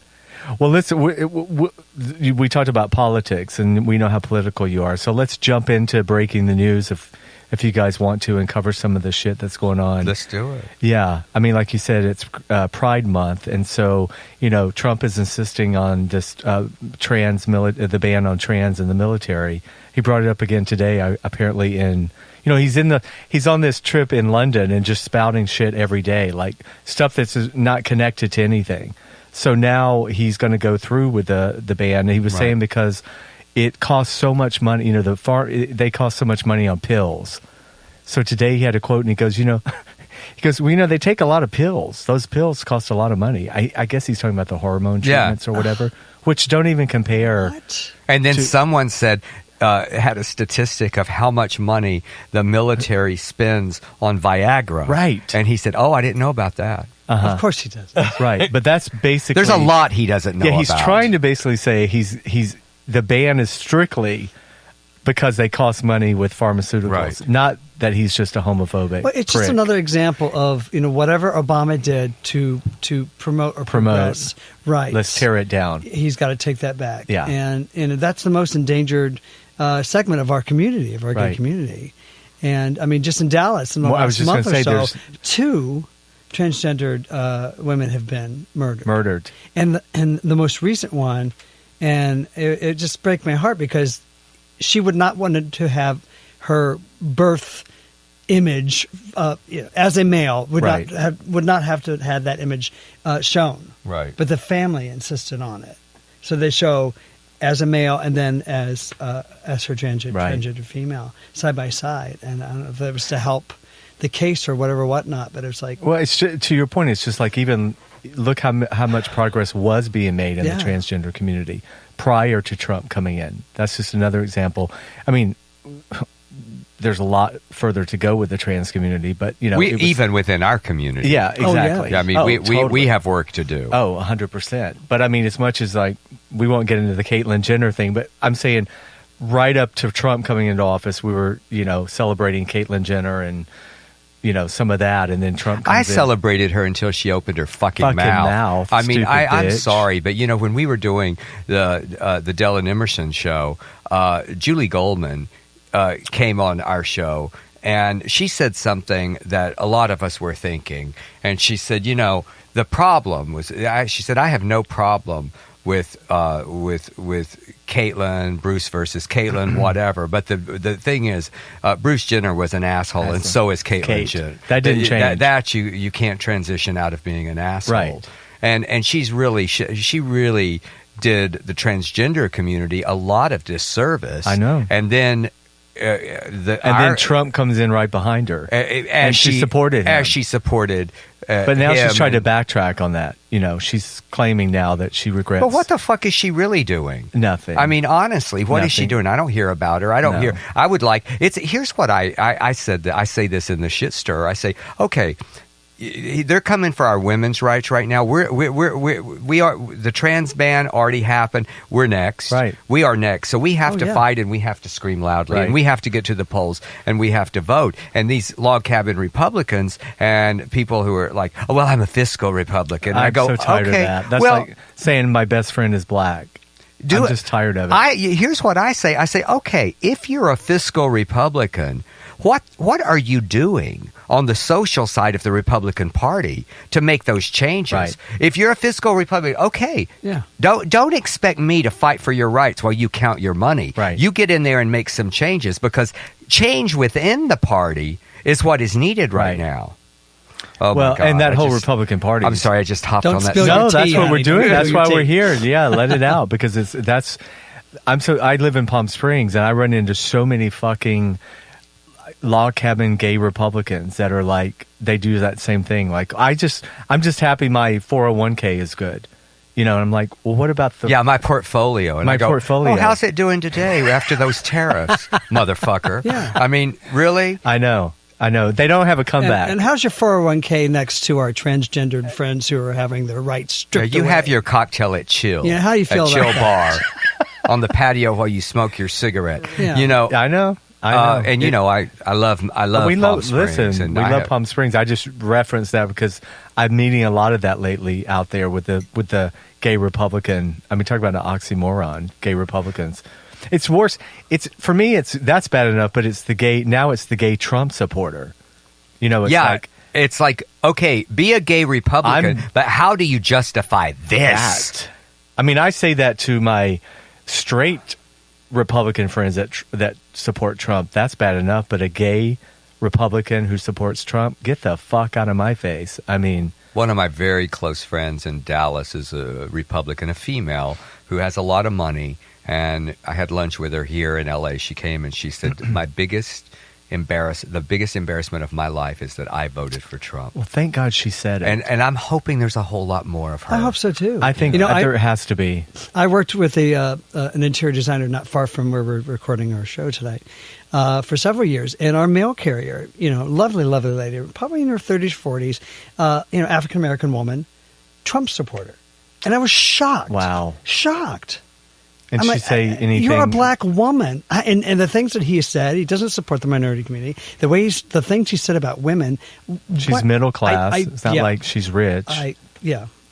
Speaker 2: Well, listen, we talked about politics, and we know how political you are. So let's jump into breaking the news, if if you guys want to, and cover some of the shit that's going on.
Speaker 4: Let's do it.
Speaker 2: Yeah. I mean, like you said, it's Pride Month. And so, Trump is insisting on this the ban on trans in the military. He brought it up again today, apparently he's on this trip in London and just spouting shit every day, like stuff that's not connected to anything. So now he's going to go through with the ban. He was saying because it costs so much money, they cost so much money on pills. So today he had a quote and he goes, they take a lot of pills. Those pills cost a lot of money. I guess he's talking about the hormone treatments or whatever, which don't even compare.
Speaker 3: What?
Speaker 4: And then someone said, had a statistic of how much money the military spends on Viagra.
Speaker 2: Right.
Speaker 4: And he said, I didn't know about that.
Speaker 3: Of course he does.
Speaker 2: Right. But that's basically...
Speaker 4: There's a lot he doesn't know about.
Speaker 2: Yeah, he's trying to basically say the ban is strictly because they cost money with pharmaceuticals.
Speaker 4: Right.
Speaker 2: Not that he's just a homophobic
Speaker 3: Well, it's
Speaker 2: prick.
Speaker 3: just another example of, whatever Obama did to promote or progress rights.
Speaker 2: Let's tear it down.
Speaker 3: He's got to take that back.
Speaker 2: Yeah.
Speaker 3: And that's the most endangered segment of our community, of our
Speaker 2: Right.
Speaker 3: gay community. And, I mean, just in Dallas in the
Speaker 2: Well, I was
Speaker 3: last
Speaker 2: just
Speaker 3: month
Speaker 2: gonna
Speaker 3: or
Speaker 2: say
Speaker 3: so, 2 transgendered women have been murdered. And the most recent one, and it just breaks my heart because she would not want to have her birth image as a male would
Speaker 2: Right.
Speaker 3: not have to have that image shown.
Speaker 4: Right.
Speaker 3: But the family insisted on it, so they show as a male and then as her transgender female side by side. And I don't know if that was to help the case or whatnot, but it's like,
Speaker 2: well, it's to your point. It's just like even look how much progress was being made in the transgender community prior to Trump coming in. That's just another example. I mean, there's a lot further to go with the trans community, but
Speaker 4: even within our community.
Speaker 2: Yeah, exactly.
Speaker 3: yeah.
Speaker 4: I mean,
Speaker 2: Totally.
Speaker 4: we have work to do.
Speaker 2: 100%. But I mean, as much as like we won't get into the Caitlyn Jenner thing, but I'm saying right up to Trump coming into office, we were celebrating Caitlyn Jenner and some of that, and then Trump comes in.
Speaker 4: Celebrated her until she opened her fucking mouth. I mean, I'm sorry, but when we were doing the Dylan Emerson show, Julie Goldman came on our show, and she said something that a lot of us were thinking. And she said, the problem was, she said, I have no problem with Caitlyn, Bruce versus Caitlyn, whatever. But the thing is, Bruce Jenner was an asshole, and so is Caitlyn Jenner.
Speaker 2: That didn't change.
Speaker 4: That you can't transition out of being an asshole.
Speaker 2: Right.
Speaker 4: And she's really she really did the transgender community a lot of disservice.
Speaker 2: I know.
Speaker 4: And then.
Speaker 2: Then Trump comes in right behind her, and she supported him.
Speaker 4: As she supported,
Speaker 2: but now
Speaker 4: him
Speaker 2: she's trying to backtrack on that. She's claiming now that she regrets.
Speaker 4: But what the fuck is she really doing?
Speaker 2: Nothing.
Speaker 4: I mean, honestly, what is she doing? I don't hear about her. I don't hear. I would like. Here's what I said. I say this in the shit stir. I say, okay. They're coming for our women's rights right now. We are the trans ban already happened. We're next.
Speaker 2: Right.
Speaker 4: We are next. So we have to fight and we have to scream loudly and we have to get to the polls and we have to vote. And these log cabin Republicans and people who are like, oh well, I'm a fiscal Republican.
Speaker 2: I'm
Speaker 4: I go,
Speaker 2: so tired
Speaker 4: okay,
Speaker 2: of that. That's
Speaker 4: well,
Speaker 2: like saying my best friend is black. I'm just tired of it.
Speaker 4: Here's what I say. I say, okay, if you're a fiscal Republican, what are you doing on the social side of the Republican Party to make those changes?
Speaker 2: Right.
Speaker 4: If you're a fiscal Republican, okay, don't expect me to fight for your rights while you count your money.
Speaker 2: Right.
Speaker 4: You get in there and make some changes because change within the party is what is needed right now. Oh
Speaker 2: well,
Speaker 4: my God,
Speaker 2: and that whole Republican Party.
Speaker 4: I'm sorry, I just hopped on that.
Speaker 3: spill your
Speaker 2: No, that's
Speaker 3: tea,
Speaker 2: what we're
Speaker 3: honey.
Speaker 2: doing.
Speaker 3: Don't
Speaker 2: That's
Speaker 3: spill
Speaker 2: why
Speaker 3: your
Speaker 2: we're
Speaker 3: tea.
Speaker 2: here. Yeah, let it out because I live in Palm Springs and I run into so many fucking log cabin gay Republicans that are like they do that same thing. Like I'm just happy my 401k is good. And I'm like, well, what about
Speaker 4: my portfolio? And
Speaker 2: my
Speaker 4: I go,
Speaker 2: portfolio?
Speaker 4: Oh, how's it doing today after those tariffs, motherfucker?
Speaker 3: Yeah.
Speaker 4: I mean, really?
Speaker 2: I know. They don't have a comeback.
Speaker 3: And how's your 401k next to our transgendered friends who are having their rights stripped
Speaker 4: You
Speaker 3: away?
Speaker 4: have your cocktail at Chill.
Speaker 3: Yeah, how do you feel
Speaker 4: at
Speaker 3: about
Speaker 4: Chill
Speaker 3: that?
Speaker 4: Bar on the patio while you smoke your cigarette.
Speaker 3: Yeah.
Speaker 2: I know.
Speaker 4: And I love Palm Springs.
Speaker 2: Listen, we love Palm Springs. I just referenced that because I'm meeting a lot of that lately out there with the gay Republican. I mean, talk about an oxymoron, gay Republicans. It's worse. It's for me. That's bad enough, but it's the gay Trump supporter. You know,
Speaker 4: it's like, okay, be a gay Republican, but how do you justify this?
Speaker 2: I mean, I say that to my straight Republican friends that support Trump. That's bad enough, but a gay Republican who supports Trump, get the fuck out of my face. I mean,
Speaker 4: one of my very close friends in Dallas is a Republican, a female who has a lot of money, and I had lunch with her here in LA. She came and she said, the biggest embarrassment of my life is that I voted for Trump.
Speaker 2: Well, thank God she said it.
Speaker 4: And I'm hoping there's a whole lot more of her.
Speaker 3: I hope so too.
Speaker 2: I think there has to be.
Speaker 3: I worked with an interior designer not far from where we're recording our show tonight for several years, and our mail carrier, lovely lady, probably in her 30s, 40s, African American woman, Trump supporter, and I was shocked.
Speaker 2: Wow,
Speaker 3: shocked.
Speaker 2: And she say anything?
Speaker 3: You're a black woman, and the things that he said, he doesn't support the minority community. The things he said about women.
Speaker 2: She's middle class. It's not like she's rich.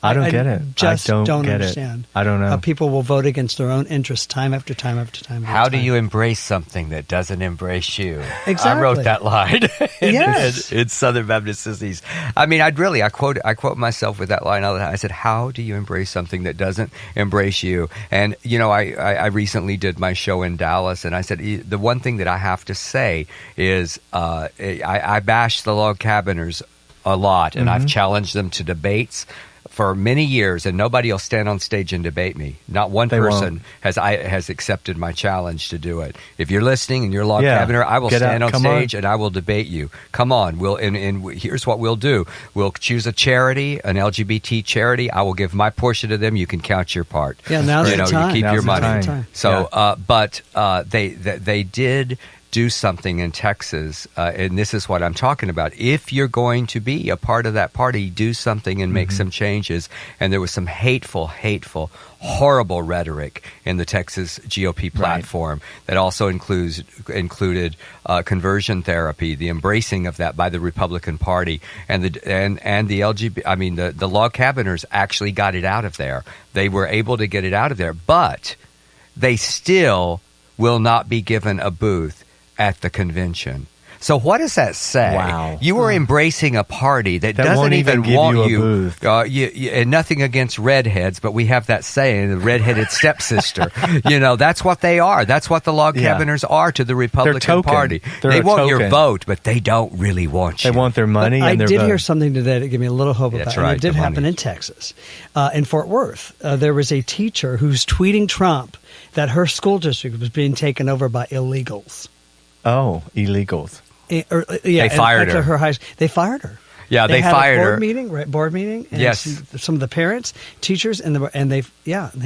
Speaker 2: I don't get it.
Speaker 3: Just
Speaker 2: I don't get
Speaker 3: understand.
Speaker 2: It. I don't know.
Speaker 3: How people will vote against their own interests time after time after time.
Speaker 4: How do you embrace something that doesn't embrace you?
Speaker 3: Exactly.
Speaker 4: I wrote that line
Speaker 3: yes.
Speaker 4: in Southern Baptist Sissies. I mean, I quote myself with that line all the time. I said, how do you embrace something that doesn't embrace you? And, I recently did my show in Dallas, and I said, the one thing that I have to say is I bash the log cabiners a lot, and I've challenged them to debates for many years, and nobody will stand on stage and debate me. Not one person has accepted my challenge to do it. If you're listening and you're a log cabinet, I will stand on stage and I will debate you. Come on, and here's what we'll do. We'll choose a charity, an LGBT charity. I will give my portion to them. You can count your part.
Speaker 3: Yeah, now's the time.
Speaker 4: You keep your money. So,
Speaker 2: yeah.
Speaker 4: But they did do something in Texas, and this is what I'm talking about. If you're going to be a part of that party, do something and make some changes. And there was some hateful, horrible rhetoric in the Texas GOP platform that also included conversion therapy, the embracing of that by the Republican Party, and the LGBT. I mean, the log cabiners actually got it out of there. They were able to get it out of there, but they still will not be given a booth at the convention. So what does that say?
Speaker 2: Wow.
Speaker 4: You are embracing a party that doesn't even want
Speaker 2: you. A booth.
Speaker 4: And nothing against redheads, but we have that saying, the redheaded stepsister. That's what they are. That's what the log cabiners are to the Republican Party. They want your vote, but they don't really want you.
Speaker 2: They want their money and their vote. I
Speaker 3: did hear something today that gave me a little hope about it.
Speaker 4: Right,
Speaker 3: and it did happen in Texas. In Fort Worth, there was a teacher who's tweeting Trump that her school district was being taken over by illegals.
Speaker 2: Oh, illegals.
Speaker 3: They
Speaker 4: fired her.
Speaker 3: They fired her.
Speaker 4: Yeah, they
Speaker 3: had
Speaker 4: fired
Speaker 3: a
Speaker 4: her.
Speaker 3: Board meeting. And
Speaker 4: yes,
Speaker 3: some of the parents, teachers, and they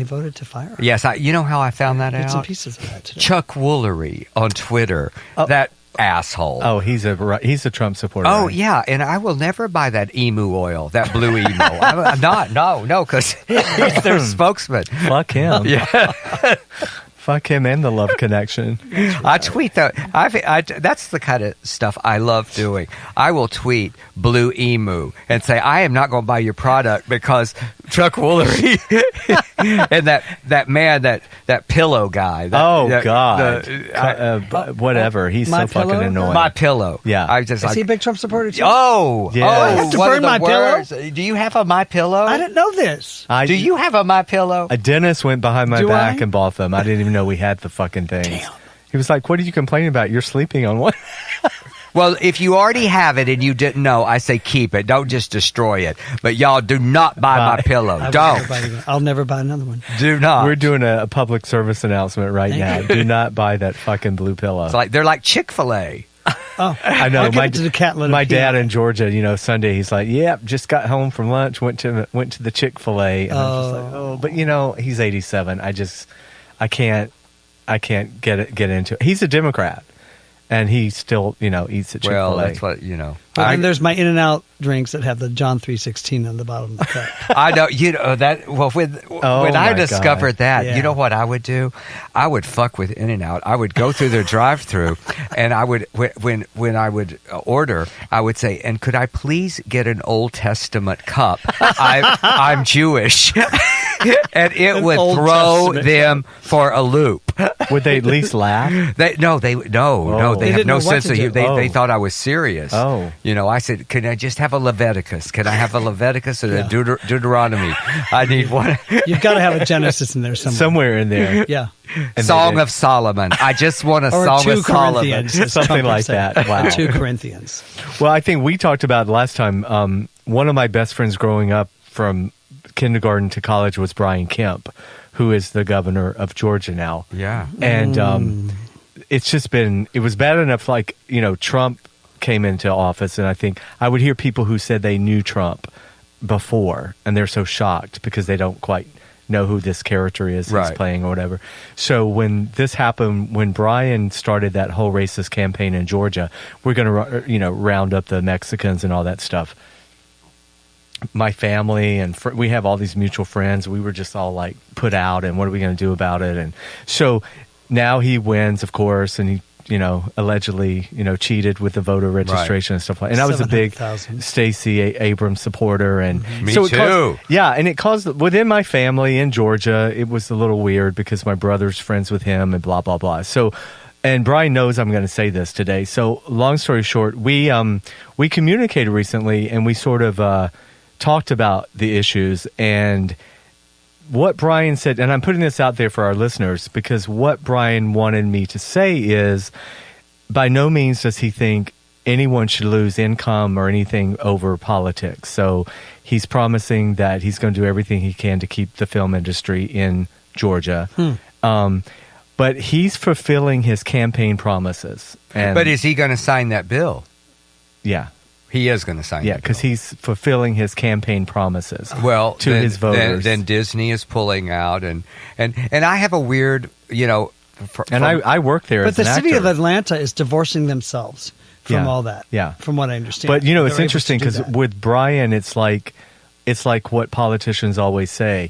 Speaker 3: voted to fire her.
Speaker 4: Yes, you know how I found that out.
Speaker 3: Some pieces of that today.
Speaker 4: Chuck Woolery on Twitter. That asshole.
Speaker 2: Oh, he's a Trump supporter.
Speaker 4: Oh, right? Yeah, and I will never buy that emu oil, that blue emu. I'm not. No, because he's their spokesman.
Speaker 2: Fuck him.
Speaker 4: Yeah.
Speaker 2: Fuck him and the Love Connection.
Speaker 4: I tweet that. That's the kind of stuff I love doing. I will tweet Blue Emu and say, I am not going to buy your product because Chuck Woolery and that man, that pillow guy.
Speaker 2: Whatever. He's so fucking annoying.
Speaker 4: My Pillow.
Speaker 2: Yeah.
Speaker 3: Is he a big Trump supporter too?
Speaker 4: Oh,
Speaker 2: yeah.
Speaker 3: I have to burn my pillow?
Speaker 4: Do you have a My Pillow?
Speaker 3: I didn't know this.
Speaker 4: Do you have a My Pillow?
Speaker 2: A dentist went behind my back and bought them. I didn't even know we had the fucking things.
Speaker 3: Damn.
Speaker 2: He was like, what are you complaining about? You're sleeping on one.
Speaker 4: Well, if you already have it and you didn't know, I say keep it. Don't just destroy it. But y'all do not buy my pillow.
Speaker 3: I'll never buy another one.
Speaker 4: Do not.
Speaker 2: We're doing a public service announcement right now. Do not buy that fucking blue pillow.
Speaker 4: It's they're like Chick-fil-A.
Speaker 3: Oh,
Speaker 2: I know.
Speaker 3: My
Speaker 2: dad in Georgia, Sunday, he's like, "Yep, just got home from lunch, went to the Chick-fil-A." And I'm just like, but he's 87. I can't get into it. He's a Democrat, and he still, eats at Chick-fil-A.
Speaker 4: Well, that's what
Speaker 3: But then there's my In-N-Out drinks that have the John 3:16 on the bottom of the cup.
Speaker 4: I know, that. Well, when I discovered that,
Speaker 3: yeah.
Speaker 4: You know what I would do? I would fuck with In-N-Out. I would go through their drive-through, and I would when I would order, I would say, "And could I please get an Old Testament cup? I'm Jewish." and it would
Speaker 3: Old
Speaker 4: throw
Speaker 3: Testament.
Speaker 4: them for a loop.
Speaker 2: Would they at least laugh?
Speaker 4: They have no
Speaker 3: They
Speaker 4: sense
Speaker 3: didn't know
Speaker 4: of
Speaker 3: what to
Speaker 4: humor.
Speaker 3: do.
Speaker 4: They thought I was serious.
Speaker 2: Oh.
Speaker 4: I said, can I just have a Leviticus? Can I have a Leviticus and a Deuteronomy? I need one.
Speaker 3: You've got to have a Genesis in there somewhere.
Speaker 2: Somewhere in there.
Speaker 3: Yeah.
Speaker 2: And
Speaker 4: Song of Solomon. I just want a
Speaker 3: Or
Speaker 4: Song
Speaker 3: 2
Speaker 4: of Solomon.
Speaker 3: Corinthians. as
Speaker 2: Something
Speaker 3: Trump would
Speaker 2: like
Speaker 3: say.
Speaker 2: that. Wow.
Speaker 3: 2 Corinthians.
Speaker 2: Well, I think we talked about last time. One of my best friends growing up from kindergarten to college was Brian Kemp, who is the governor of Georgia now.
Speaker 4: Yeah.
Speaker 2: And it's just been, it was bad enough, like, Trump came into office, and I think I would hear people who said they knew Trump before, and they're so shocked because they don't quite know who this character is he's playing or whatever. So when this happened, when Brian started that whole racist campaign in Georgia, we're going to, round up the Mexicans and all that stuff. My family and we have all these mutual friends. We were just all like put out, and what are we going to do about it? And so now he wins, of course, and he, allegedly, cheated with the voter registration and stuff like that. And I was a big
Speaker 3: 700,000.
Speaker 2: Stacey Abrams supporter. And
Speaker 4: Me
Speaker 2: so
Speaker 4: too.
Speaker 2: and it caused, within my family in Georgia, it was a little weird because my brother's friends with him and blah, blah, blah. So, and Brian knows I'm going to say this today. So long story short, we communicated recently, and we sort of talked about the issues, and what Brian said, and I'm putting this out there for our listeners, because what Brian wanted me to say is, by no means does he think anyone should lose income or anything over politics. So he's promising that he's going to do everything he can to keep the film industry in Georgia. But he's fulfilling his campaign promises.
Speaker 4: But is he going to sign that bill?
Speaker 2: Yeah.
Speaker 4: He is going to sign.
Speaker 2: Yeah, because he's fulfilling his campaign promises.
Speaker 4: To
Speaker 2: his voters.
Speaker 4: Then Disney is pulling out, and I have a weird,
Speaker 2: I work there.
Speaker 3: But
Speaker 2: as
Speaker 3: the
Speaker 2: an
Speaker 3: city
Speaker 2: actor.
Speaker 3: of Atlanta is divorcing themselves from all that.
Speaker 2: Yeah.
Speaker 3: From what I understand.
Speaker 2: But
Speaker 3: They're able
Speaker 2: it's
Speaker 3: to
Speaker 2: interesting
Speaker 3: do
Speaker 2: because
Speaker 3: that.
Speaker 2: with Brian, it's like what politicians always say.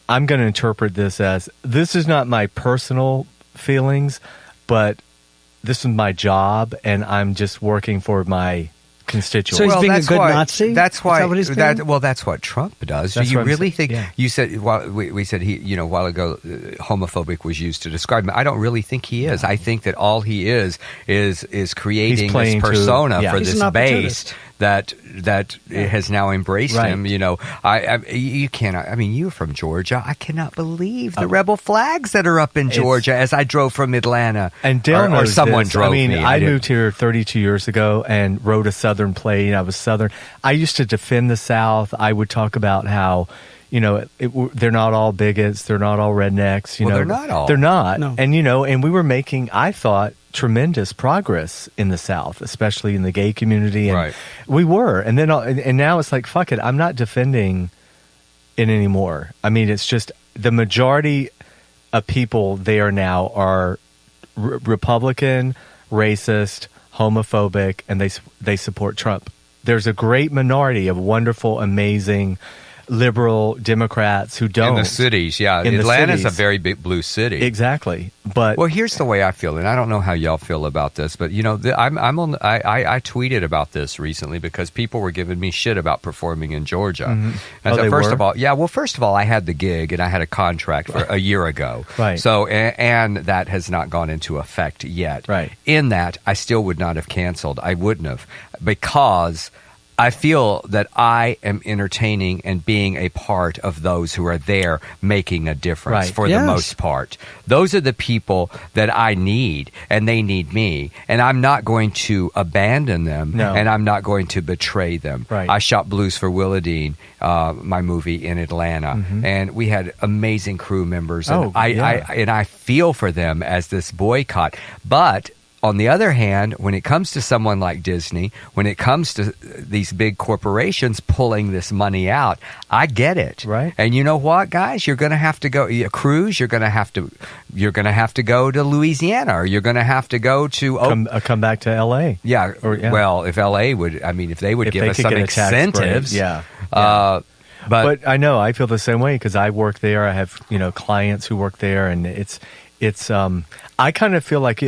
Speaker 2: I'm going to interpret this as, this is not my personal feelings, but this is my job, and I'm just working for my constituents.
Speaker 3: So he's being a
Speaker 4: that's
Speaker 3: good
Speaker 4: why,
Speaker 3: Nazi?
Speaker 4: That's why.
Speaker 3: Is that what he's being?
Speaker 4: That's what Trump does.
Speaker 2: That's
Speaker 4: Do you
Speaker 2: what I'm
Speaker 4: really
Speaker 2: saying,
Speaker 4: think?
Speaker 2: yeah.
Speaker 4: You said we said he, a while ago, homophobic was used to describe him. I don't really think he is. I think that all he is creating this
Speaker 2: playing
Speaker 4: persona for
Speaker 3: He's
Speaker 4: this
Speaker 3: an
Speaker 4: base
Speaker 3: opportunist.
Speaker 4: that has now embraced
Speaker 2: Right.
Speaker 4: him. You cannot. I mean, you're from Georgia. I cannot believe the rebel flags that are up in Georgia. As I drove from Atlanta,
Speaker 2: And Dale
Speaker 4: or
Speaker 2: knows
Speaker 4: someone
Speaker 2: this.
Speaker 4: drove
Speaker 2: I mean,
Speaker 4: me.
Speaker 2: I
Speaker 4: didn't-
Speaker 2: moved here 32 years ago and wrote a Southern play, and I was Southern. I used to defend the South. I would talk about how, they're not all bigots. They're not all rednecks.
Speaker 4: They're not all.
Speaker 2: They're not.
Speaker 3: No.
Speaker 2: And, and we were making, I thought, tremendous progress in the South, especially in the gay community. And
Speaker 4: Right.
Speaker 2: we were. And then, and now it's like, fuck it. I'm not defending it anymore. I mean, it's just the majority of people there now are Republican, racist, homophobic, and they support Trump. There's a great minority of wonderful, amazing, liberal Democrats who don't.
Speaker 4: in the cities. Yeah,
Speaker 2: In the
Speaker 4: Atlanta's a
Speaker 2: cities.
Speaker 4: very big blue city.
Speaker 2: Exactly. But
Speaker 4: Well, here's the way I feel, and I don't know how y'all feel about this, but I tweeted about this recently because people were giving me shit about performing in Georgia. And
Speaker 2: Oh,
Speaker 4: so
Speaker 2: they
Speaker 4: first
Speaker 2: were?
Speaker 4: of all, I had the gig and I had a contract for a year ago.
Speaker 2: Right.
Speaker 4: So and that has not gone into effect yet.
Speaker 2: Right.
Speaker 4: In that, I still would not have canceled. I wouldn't have, because I feel that I am entertaining and being a part of those who are there making a difference
Speaker 2: Right.
Speaker 4: for
Speaker 3: Yes.
Speaker 4: the most part. Those are the people that I need, and they need me. And I'm not going to abandon them,
Speaker 2: No.
Speaker 4: and I'm not going to betray them.
Speaker 2: Right.
Speaker 4: I shot Blues for Willadine, my movie, in Atlanta, and we had amazing crew members. And I feel for them as this boycott. But on the other hand, when it comes to someone like Disney, when it comes to these big corporations pulling this money out, I get it.
Speaker 2: Right.
Speaker 4: And you know what, guys? You're going to have to go cruise. You're going to have to go to Louisiana, or you're going to have to go to
Speaker 2: come back to L.A.
Speaker 4: Yeah. Well, if LA would, if they would
Speaker 2: If
Speaker 4: give
Speaker 2: they
Speaker 4: us
Speaker 2: could
Speaker 4: some
Speaker 2: get a tax break,
Speaker 4: incentives,
Speaker 2: yeah.
Speaker 4: But
Speaker 2: I know I feel the same way because I work there. I have clients who work there, and it's I kind of feel like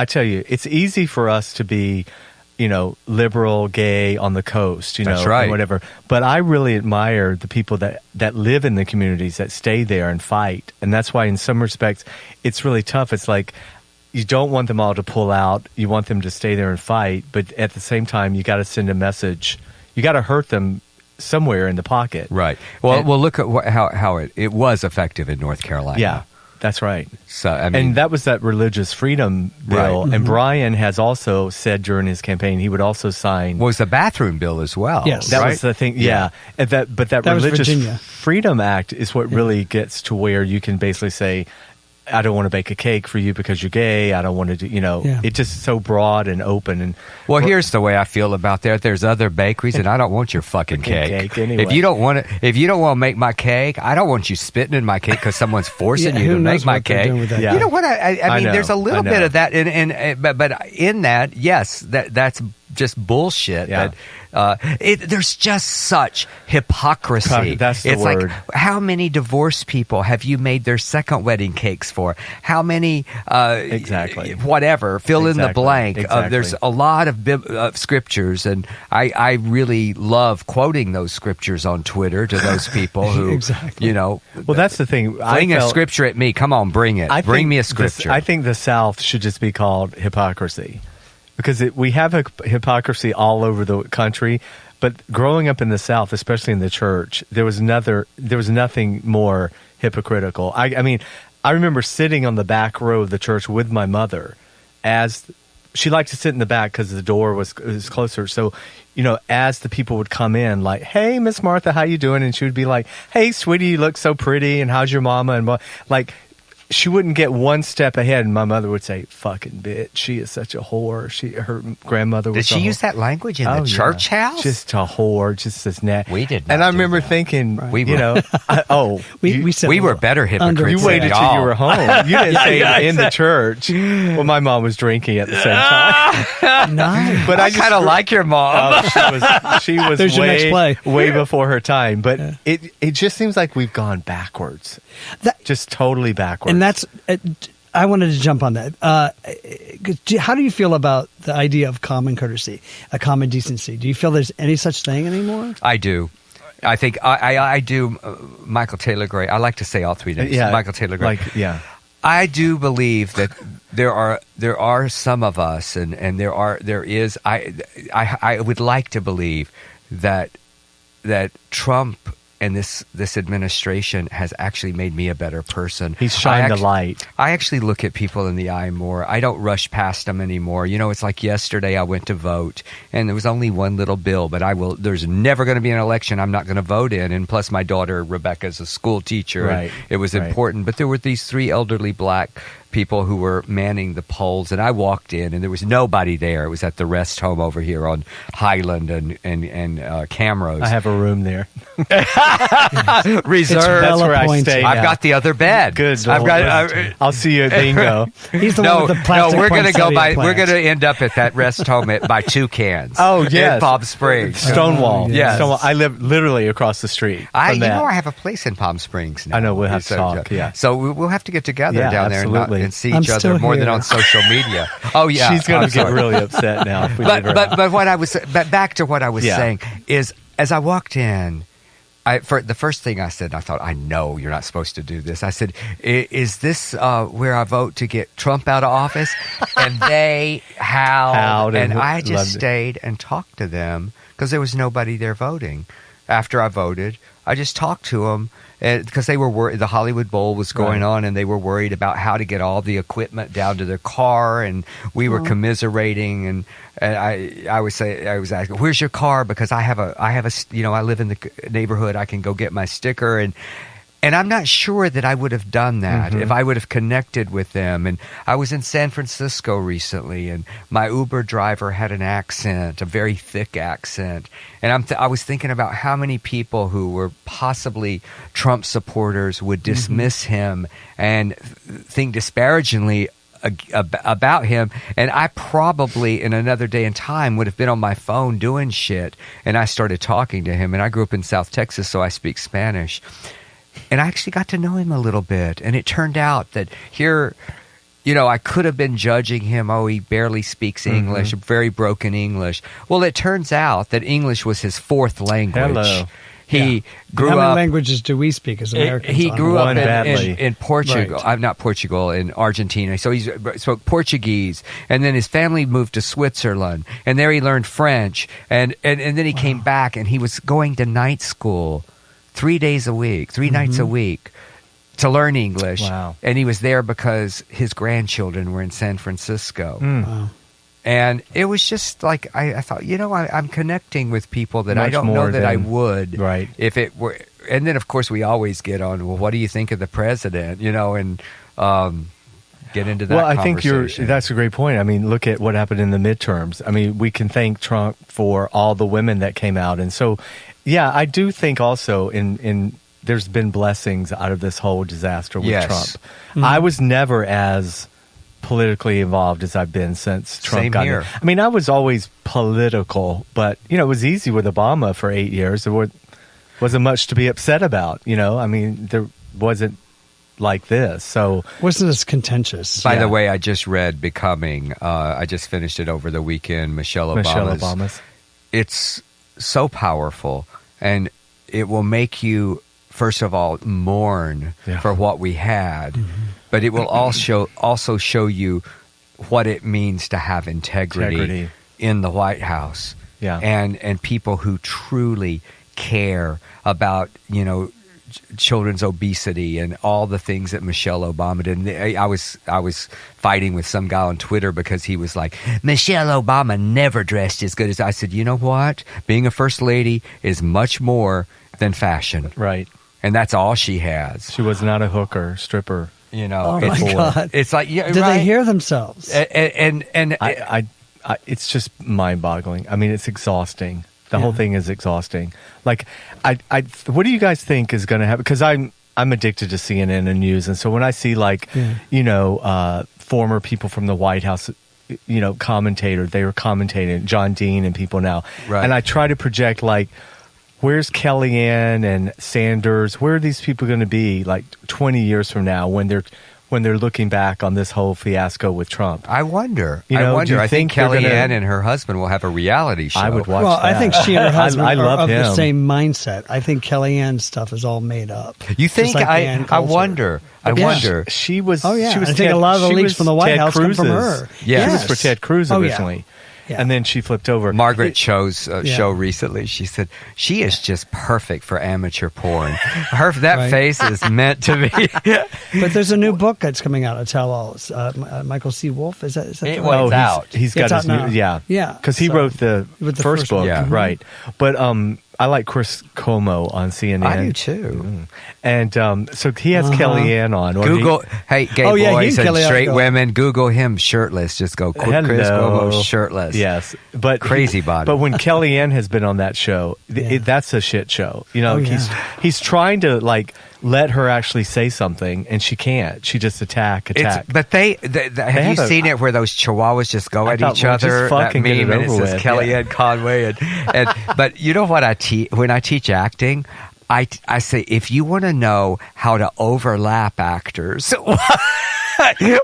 Speaker 2: I tell you, it's easy for us to be liberal, gay on the coast,
Speaker 4: That's right.
Speaker 2: and whatever. But I really admire the people that live in the communities, that stay there and fight. And that's why in some respects, it's really tough. It's like, you don't want them all to pull out. You want them to stay there and fight. But at the same time, you got to send a message. You got to hurt them somewhere in the pocket.
Speaker 4: Right. Well, look at how it was effective in North Carolina.
Speaker 2: Yeah. That's right.
Speaker 4: So
Speaker 2: and that was that religious freedom bill.
Speaker 4: Right.
Speaker 2: And
Speaker 3: Mm-hmm.
Speaker 2: Brian has also said during his campaign he would also sign.
Speaker 4: Was the bathroom bill as well?
Speaker 3: Yes.
Speaker 2: That
Speaker 3: right?
Speaker 2: was the thing. Yeah. And that
Speaker 3: was
Speaker 2: religious
Speaker 3: Virginia.
Speaker 2: freedom act is what really gets to where you can basically say, I don't want to bake a cake for you because you're gay. I don't want to do, it's just so broad and open. And
Speaker 4: well, here's the way I feel about that. There's other bakeries, and I don't want your fucking cake.
Speaker 2: Anyway.
Speaker 4: If you don't want to make my cake, I don't want you spitting in my cake because someone's forcing you to make my cake.
Speaker 2: Yeah.
Speaker 4: You know what? I mean,
Speaker 2: know,
Speaker 4: there's a little
Speaker 2: I
Speaker 4: bit
Speaker 2: know.
Speaker 4: of that, but in that, yes, that's just bullshit.
Speaker 2: Yeah.
Speaker 4: There's just such hypocrisy.
Speaker 2: That's the
Speaker 4: it's
Speaker 2: word.
Speaker 4: Like, how many divorced people have you made their second wedding cakes for? How many?
Speaker 2: Exactly.
Speaker 4: Whatever. Fill in the
Speaker 2: Exactly.
Speaker 4: blank.
Speaker 2: Exactly.
Speaker 4: There's a lot of scriptures, and I really love quoting those scriptures on Twitter to those people who,
Speaker 3: Exactly.
Speaker 2: Well, that's the thing.
Speaker 4: fling a scripture at me. Come on, bring it. Bring me a scripture.
Speaker 2: I think the South should just be called hypocrisy. Because we have a hypocrisy all over the country, but growing up in the South, especially in the church, there was nothing more hypocritical. I mean, I remember sitting on the back row of the church with my mother, as she liked to sit in the back because the door was closer. So, as the people would come in, like, "Hey, Miss Martha, how you doing?" And she would be like, "Hey, sweetie, you look so pretty, and how's your mama?" And like. She wouldn't get one step ahead, and my mother would say, "Fucking bitch, she is such a whore." Her grandmother was.
Speaker 4: Did she use that language in the church house?
Speaker 2: Just a whore, just this net.
Speaker 4: We did not
Speaker 2: and I
Speaker 4: do
Speaker 2: remember
Speaker 4: that.
Speaker 2: thinking,
Speaker 4: We
Speaker 2: we
Speaker 3: said
Speaker 4: we were better hypocrites.
Speaker 2: You waited
Speaker 4: than
Speaker 2: till
Speaker 4: y'all.
Speaker 2: you were home. You didn't say it in the church. Well, my mom was drinking at the same time.
Speaker 3: Nice.
Speaker 2: But
Speaker 4: I kind of like your mom.
Speaker 2: She was
Speaker 3: There's your next play.
Speaker 2: way before her time. But it just seems like we've gone backwards. Just totally backwards.
Speaker 3: And that's, I wanted to jump on that. How do you feel about the idea of common courtesy, a common decency? Do you feel there's any such thing anymore?
Speaker 4: I do. I think I do. Michael Taylor Gray. I like to say all three names.
Speaker 2: Yeah,
Speaker 4: Michael Taylor Gray. I do believe that there are some of us, and there is. I would like to believe that Trump and this administration has actually made me a better person.
Speaker 2: He's shined a light.
Speaker 4: I actually look at people in the eye more. I don't rush past them anymore. It's like yesterday I went to vote, and there was only one little bill, but there's never going to be an election I'm not going to vote in. And plus my daughter Rebecca is a school teacher.
Speaker 2: Right.
Speaker 4: And it was important. But there were these three elderly black people who were manning the polls, and I walked in, and there was nobody there. It was at the rest home over here on Highland and Camrose.
Speaker 2: I have a room there.
Speaker 4: Reserved.
Speaker 2: That's where I stay.
Speaker 4: I've got the other bed.
Speaker 2: Good.
Speaker 4: I've got.
Speaker 2: I'll see you at bingo.
Speaker 3: He's the one with the plastic
Speaker 4: we're gonna go by.
Speaker 3: poinsettia
Speaker 4: We're
Speaker 3: plants.
Speaker 4: gonna end up at that rest home by Toucans.
Speaker 2: Oh, yes.
Speaker 4: in Palm Springs.
Speaker 2: Stonewall.
Speaker 4: Yes.
Speaker 2: Stonewall. I live literally across the street.
Speaker 4: I
Speaker 2: from that.
Speaker 4: have a place in Palm Springs now.
Speaker 2: I know, we'll have to talk, yeah.
Speaker 4: So we'll have to get together
Speaker 2: Yeah,
Speaker 4: down there
Speaker 2: absolutely.
Speaker 4: and see
Speaker 3: I'm
Speaker 4: each other
Speaker 3: still
Speaker 4: more than
Speaker 3: here.
Speaker 4: on social media. Oh yeah,
Speaker 2: She's going
Speaker 4: I'm
Speaker 2: to get
Speaker 4: sorry.
Speaker 2: really upset now. If we leave her out.
Speaker 4: But back to what I was
Speaker 2: Yeah.
Speaker 4: saying is, as I walked in, for the first thing I said, I thought, I know you're not supposed to do this. I said, is this where I vote to get Trump out of office? And they howled, and I just
Speaker 2: loved it.
Speaker 4: stayed and talked to them because there was nobody there voting. After I voted, I just talked to them because they were worried. The Hollywood Bowl was going on, and they were worried about how to get all the equipment down to their car, and we were commiserating. And I was asking, "Where's your car?" Because I live in the neighborhood. I can go get my sticker, and I'm not sure that I would have done that if I would have connected with them. And I was in San Francisco recently, and my Uber driver had an accent, a very thick accent. And I was thinking about how many people who were possibly Trump supporters would dismiss him and think disparagingly about him. And I probably in another day and time would have been on my phone doing shit. And I started talking to him. And I grew up in South Texas, so I speak Spanish. And I actually got to know him a little bit. And it turned out that here I could have been judging him. Oh, he barely speaks English, very broken English. Well, it turns out that English was his fourth language.
Speaker 2: Hello.
Speaker 4: He grew
Speaker 3: How many
Speaker 4: up.
Speaker 3: languaes do we speak as Americans?
Speaker 4: He grew up in Portugal.
Speaker 3: Right.
Speaker 4: I'm not Portugal, in Argentina. So he spoke Portuguese, and then his family moved to Switzerland, and there he learned French, and then he came back, and he was going to night school 3 days a week, 3 nights a week, to learn English.
Speaker 2: Wow.
Speaker 4: And he was there because his grandchildren were in San Francisco.
Speaker 3: Wow.
Speaker 4: And it was just like, I thought, I'm connecting with people that I
Speaker 2: Much
Speaker 4: don't know
Speaker 2: more
Speaker 4: that I
Speaker 2: than-
Speaker 4: would.
Speaker 2: Right.
Speaker 4: If it were. And then, of course, we always get on, well, what do you think of the president? And get into that
Speaker 2: Well, I think
Speaker 4: conversation.
Speaker 2: that's a great point. I mean, look at what happened in the midterms. I mean, we can thank Trump for all the women that came out. And so, yeah, I do think also in there's been blessings out of this whole disaster with
Speaker 4: Yes.
Speaker 2: Trump. I was never as politically involved as I've been since Trump
Speaker 4: Same
Speaker 2: got
Speaker 4: here.
Speaker 2: in. I mean, I was always political, but, it was easy with Obama for 8 years. There wasn't much to be upset about, I mean, there wasn't like this. So
Speaker 3: Wasn't as contentious.
Speaker 4: By
Speaker 2: Yeah.
Speaker 4: the way, I just read Becoming. I just finished it over the weekend. Michelle Obama's. It's so powerful, and it will make you, first of all, mourn for what we had, but it will also show you what it means to have integrity in the White House.
Speaker 2: Yeah.
Speaker 4: And people who truly care about, children's obesity and all the things that Michelle Obama did. And I was fighting with some guy on Twitter because he was like, Michelle Obama never dressed as good as I said. You know what? Being a first lady is much more than fashion.
Speaker 2: Right.
Speaker 4: And that's all she has.
Speaker 2: She was not a hooker, stripper.
Speaker 3: Oh, my
Speaker 2: before.
Speaker 3: God.
Speaker 4: It's like,
Speaker 3: Did they hear themselves?
Speaker 4: And
Speaker 2: I it's just mind-boggling. I mean, it's exhausting. The whole thing is exhausting. Like, what do you guys think is going to happen? Because I'm addicted to CNN and news, and so when I see former people from the White House, commentator, they were commentating, John Dean and people now,
Speaker 4: Right.
Speaker 2: and I try to project like, where's Kellyanne and Sanders? Where are these people going to be like 20 years from now when they're looking back on this whole fiasco with Trump?
Speaker 4: I wonder.
Speaker 2: Do you
Speaker 4: I think
Speaker 2: they're
Speaker 4: Kellyanne
Speaker 2: gonna-
Speaker 4: and her husband will have a reality show.
Speaker 2: I would watch
Speaker 3: Well,
Speaker 2: that.
Speaker 3: I think she and her husband
Speaker 2: I
Speaker 3: are
Speaker 2: love
Speaker 3: of
Speaker 2: him.
Speaker 3: the same mindset. I think Kellyanne's stuff is all made up.
Speaker 4: You think?
Speaker 3: Just like Ann
Speaker 4: I
Speaker 3: Coulter.
Speaker 4: wonder. I
Speaker 3: Yeah.
Speaker 4: wonder.
Speaker 2: She was.
Speaker 3: Oh, yeah.
Speaker 2: She was
Speaker 3: I think a lot of the
Speaker 2: she
Speaker 3: leaks
Speaker 2: was
Speaker 3: from the White
Speaker 2: Ted
Speaker 3: House come from
Speaker 2: Cruz's.
Speaker 3: her.
Speaker 4: Yeah.
Speaker 2: She was for Ted Cruz
Speaker 3: Oh, yeah.
Speaker 2: originally,
Speaker 3: Yeah.
Speaker 2: and then she flipped over.
Speaker 4: Margaret Cho's
Speaker 3: Yeah.
Speaker 4: show recently. She said she is just perfect for amateur porn. That
Speaker 3: Right.
Speaker 4: face is meant to be.
Speaker 3: But there's a new book that's coming out, a tell-all. Michael C. Wolf, is that
Speaker 4: It
Speaker 3: the
Speaker 4: was-
Speaker 3: right?
Speaker 4: it's out.
Speaker 2: He's
Speaker 3: It's
Speaker 2: got
Speaker 3: out
Speaker 2: his new,
Speaker 3: now.
Speaker 2: yeah,
Speaker 3: Yeah.
Speaker 2: because he
Speaker 3: So-
Speaker 2: wrote the
Speaker 3: With the
Speaker 2: first
Speaker 3: first
Speaker 2: book,
Speaker 3: one.
Speaker 4: Yeah.
Speaker 2: right? But I like Chris Como on CNN.
Speaker 4: I do too.
Speaker 2: And so he has Kellyanne on. or
Speaker 4: Google, hey, gay
Speaker 3: Oh, yeah,
Speaker 4: boys
Speaker 3: he and
Speaker 4: and
Speaker 3: Kellyanne
Speaker 4: straight
Speaker 3: go.
Speaker 4: women, Google him shirtless. Just go, Chris
Speaker 2: Hello.
Speaker 4: Cuomo shirtless.
Speaker 2: Yes, but
Speaker 4: Crazy body.
Speaker 2: But when Kellyanne has been on that show, that's a shit show.
Speaker 3: Oh, yeah.
Speaker 2: He's trying to like let her actually say something, and she can't. She just attack.
Speaker 4: But have you seen it where those chihuahuas just go
Speaker 2: I
Speaker 4: at
Speaker 2: thought,
Speaker 4: each
Speaker 2: well,
Speaker 4: other?
Speaker 2: just fucking
Speaker 4: That
Speaker 2: get it
Speaker 4: meme, and it
Speaker 2: over
Speaker 4: says
Speaker 2: with.
Speaker 4: Kellyanne Conway. But you know what I teach when I teach acting? I say, if you want to know how to overlap actors,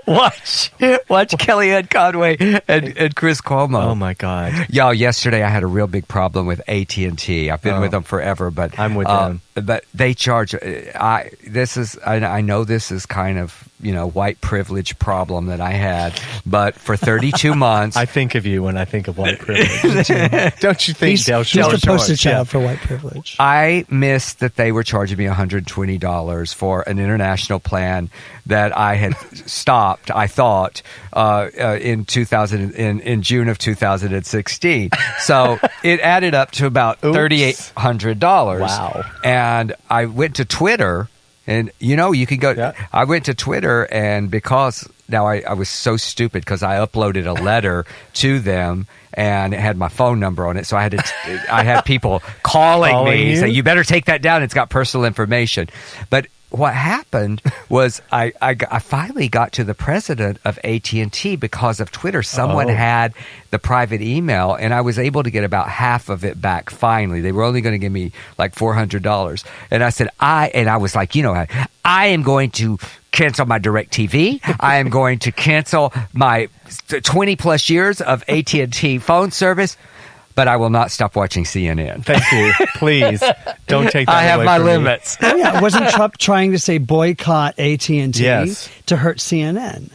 Speaker 4: watch Kellyanne Conway and Chris Cuomo.
Speaker 2: Oh my God!
Speaker 4: Y'all, yesterday I had a real big problem with AT&T. I've been with them forever, but
Speaker 2: I'm with them.
Speaker 4: But they charge. I know this is kind of white privilege problem that I had, but for 32 months,
Speaker 2: I think of you when I think of white privilege. Don't you think?
Speaker 3: He's
Speaker 2: Del
Speaker 3: just
Speaker 2: Shore?
Speaker 3: a poster
Speaker 2: Yeah.
Speaker 3: child for white privilege.
Speaker 4: I missed that they were charging me $120 for an international plan that I had stopped. I thought in June of 2016. So it added up to about $3,800.
Speaker 2: Wow.
Speaker 4: And I went to Twitter, and you can go.
Speaker 2: Yeah.
Speaker 4: I went to Twitter, and because now I was so stupid because I uploaded a letter to them. And it had my phone number on it, so I had people calling me,
Speaker 2: you?
Speaker 4: say, "You better take that down. It's got personal information." But what happened was I finally got to the president of AT&T because of Twitter. Someone had the private email, and I was able to get about half of it back finally. They were only going to give me like $400. And I said, I was like, I am going to cancel my DirecTV. I am going to cancel my 20 plus years of AT&T phone service. But I will not stop watching CNN.
Speaker 2: Thank you. Please don't take that away.
Speaker 4: I have my
Speaker 2: from me.
Speaker 4: limits.
Speaker 3: Oh, yeah, wasn't Trump trying to say boycott AT&T
Speaker 2: Yes.
Speaker 3: to hurt CNN?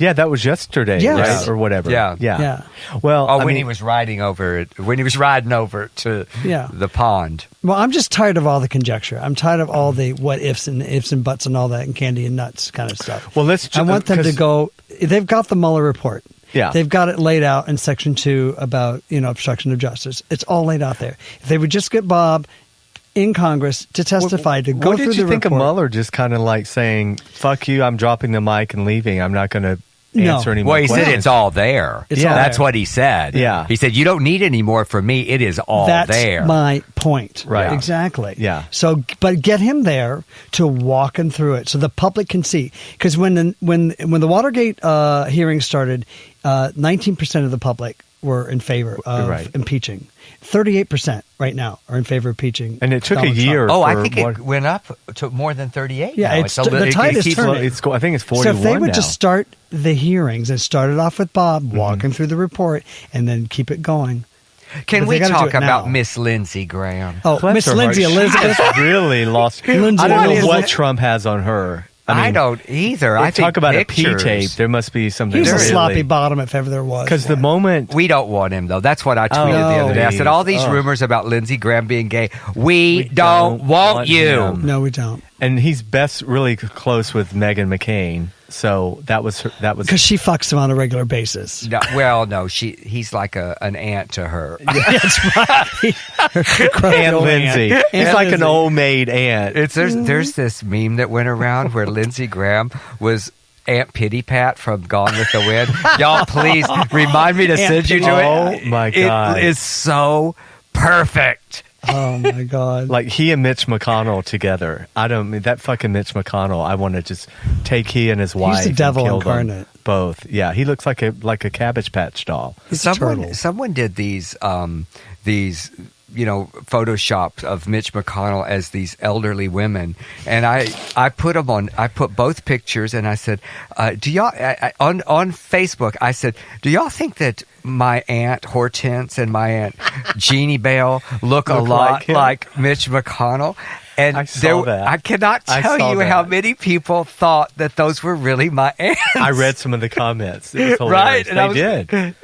Speaker 2: Yeah, that was yesterday,
Speaker 3: Yes.
Speaker 2: right? Or whatever.
Speaker 3: Yeah.
Speaker 2: Well,
Speaker 4: When he was riding over to the pond.
Speaker 3: Well, I'm just tired of all the conjecture. I'm tired of all the what ifs and buts and all that and candy and nuts kind of stuff.
Speaker 2: Well,
Speaker 3: I want them to go. They've got the Mueller report.
Speaker 2: Yeah.
Speaker 3: They've got it laid out in Section 2 about, obstruction of justice. It's all laid out there. If they would just get Bob in Congress to testify, to go through the report.
Speaker 2: What did you think of Mueller just kind of like saying, fuck you, I'm dropping the mic and leaving. I'm not going to answer any more
Speaker 4: Well, he
Speaker 2: questions.
Speaker 4: said it's all there. That's what he said.
Speaker 2: Yeah.
Speaker 4: He said, you don't need any more from me. It is all there.
Speaker 3: That's my point.
Speaker 2: Right.
Speaker 3: Exactly.
Speaker 2: Yeah.
Speaker 3: So, but get him there to walk him through it so the public can see. Because when the Watergate hearing started, 19% of the public were in favor of impeaching. 38% right now are in favor of impeaching.
Speaker 2: And it took
Speaker 3: Donald
Speaker 2: a year.
Speaker 4: Trump. I think it went up to more than 38.
Speaker 3: Yeah,
Speaker 4: now.
Speaker 3: the tide is turning.
Speaker 2: I think it's 41
Speaker 3: So if they would
Speaker 2: now.
Speaker 3: just start the hearings and start it off with Bob walking through the report and then keep it going.
Speaker 4: Can
Speaker 3: But
Speaker 4: we
Speaker 3: they gotta do
Speaker 4: talk
Speaker 3: it now.
Speaker 4: about Miss Lindsey Graham?
Speaker 3: Oh,
Speaker 2: Bless
Speaker 3: Miss
Speaker 2: her
Speaker 3: Lindsay
Speaker 2: heart.
Speaker 3: Elizabeth.
Speaker 2: She just really lost.
Speaker 3: Lindsay
Speaker 2: I don't know
Speaker 3: Elizabeth.
Speaker 2: what Trump has on her.
Speaker 4: I don't either.
Speaker 2: They
Speaker 4: I think
Speaker 2: talk about
Speaker 4: pictures.
Speaker 2: a P-tape. There must be something.
Speaker 3: He's a
Speaker 2: really,
Speaker 3: sloppy bottom if ever there was.
Speaker 2: Because the moment
Speaker 4: We don't want him, though. That's what I tweeted
Speaker 2: Oh,
Speaker 4: the other day. I said, all these
Speaker 2: please.
Speaker 4: rumors about Lindsey Graham being gay, we don't want you.
Speaker 2: him.
Speaker 3: No, we don't.
Speaker 2: And he's really close with Meghan McCain. So that was
Speaker 3: Because she fucks him on a regular basis.
Speaker 4: No, he's like an aunt to her.
Speaker 3: That's right.
Speaker 2: Aunt Lindsay. It's
Speaker 3: Aunt
Speaker 2: like an
Speaker 3: Lindsay.
Speaker 2: old maid aunt.
Speaker 4: There's this meme that went around where Lindsey Graham was Aunt Pity Pat from Gone with the Wind. Y'all, please remind me to send you to it.
Speaker 2: Oh, my God.
Speaker 4: It is so perfect.
Speaker 3: Oh, my God.
Speaker 2: Like he and Mitch McConnell together. That fucking Mitch McConnell. I want to just take he and his wife.
Speaker 3: the devil
Speaker 2: and kill them
Speaker 3: incarnate.
Speaker 2: both. Yeah, he looks like a Cabbage Patch doll.
Speaker 3: He's a turtle.
Speaker 4: Someone did these Photoshop of Mitch McConnell as these elderly women, and I put both pictures, and I said, do y'all on Facebook? I said, do y'all think that my Aunt Hortense and my Aunt Jeannie Bell look a lot like Mitch McConnell? And
Speaker 2: I saw that.
Speaker 4: I cannot tell you how many people thought that those were really my aunts.
Speaker 2: I read some of the comments. It was hilarious.
Speaker 4: Right, and
Speaker 2: they did.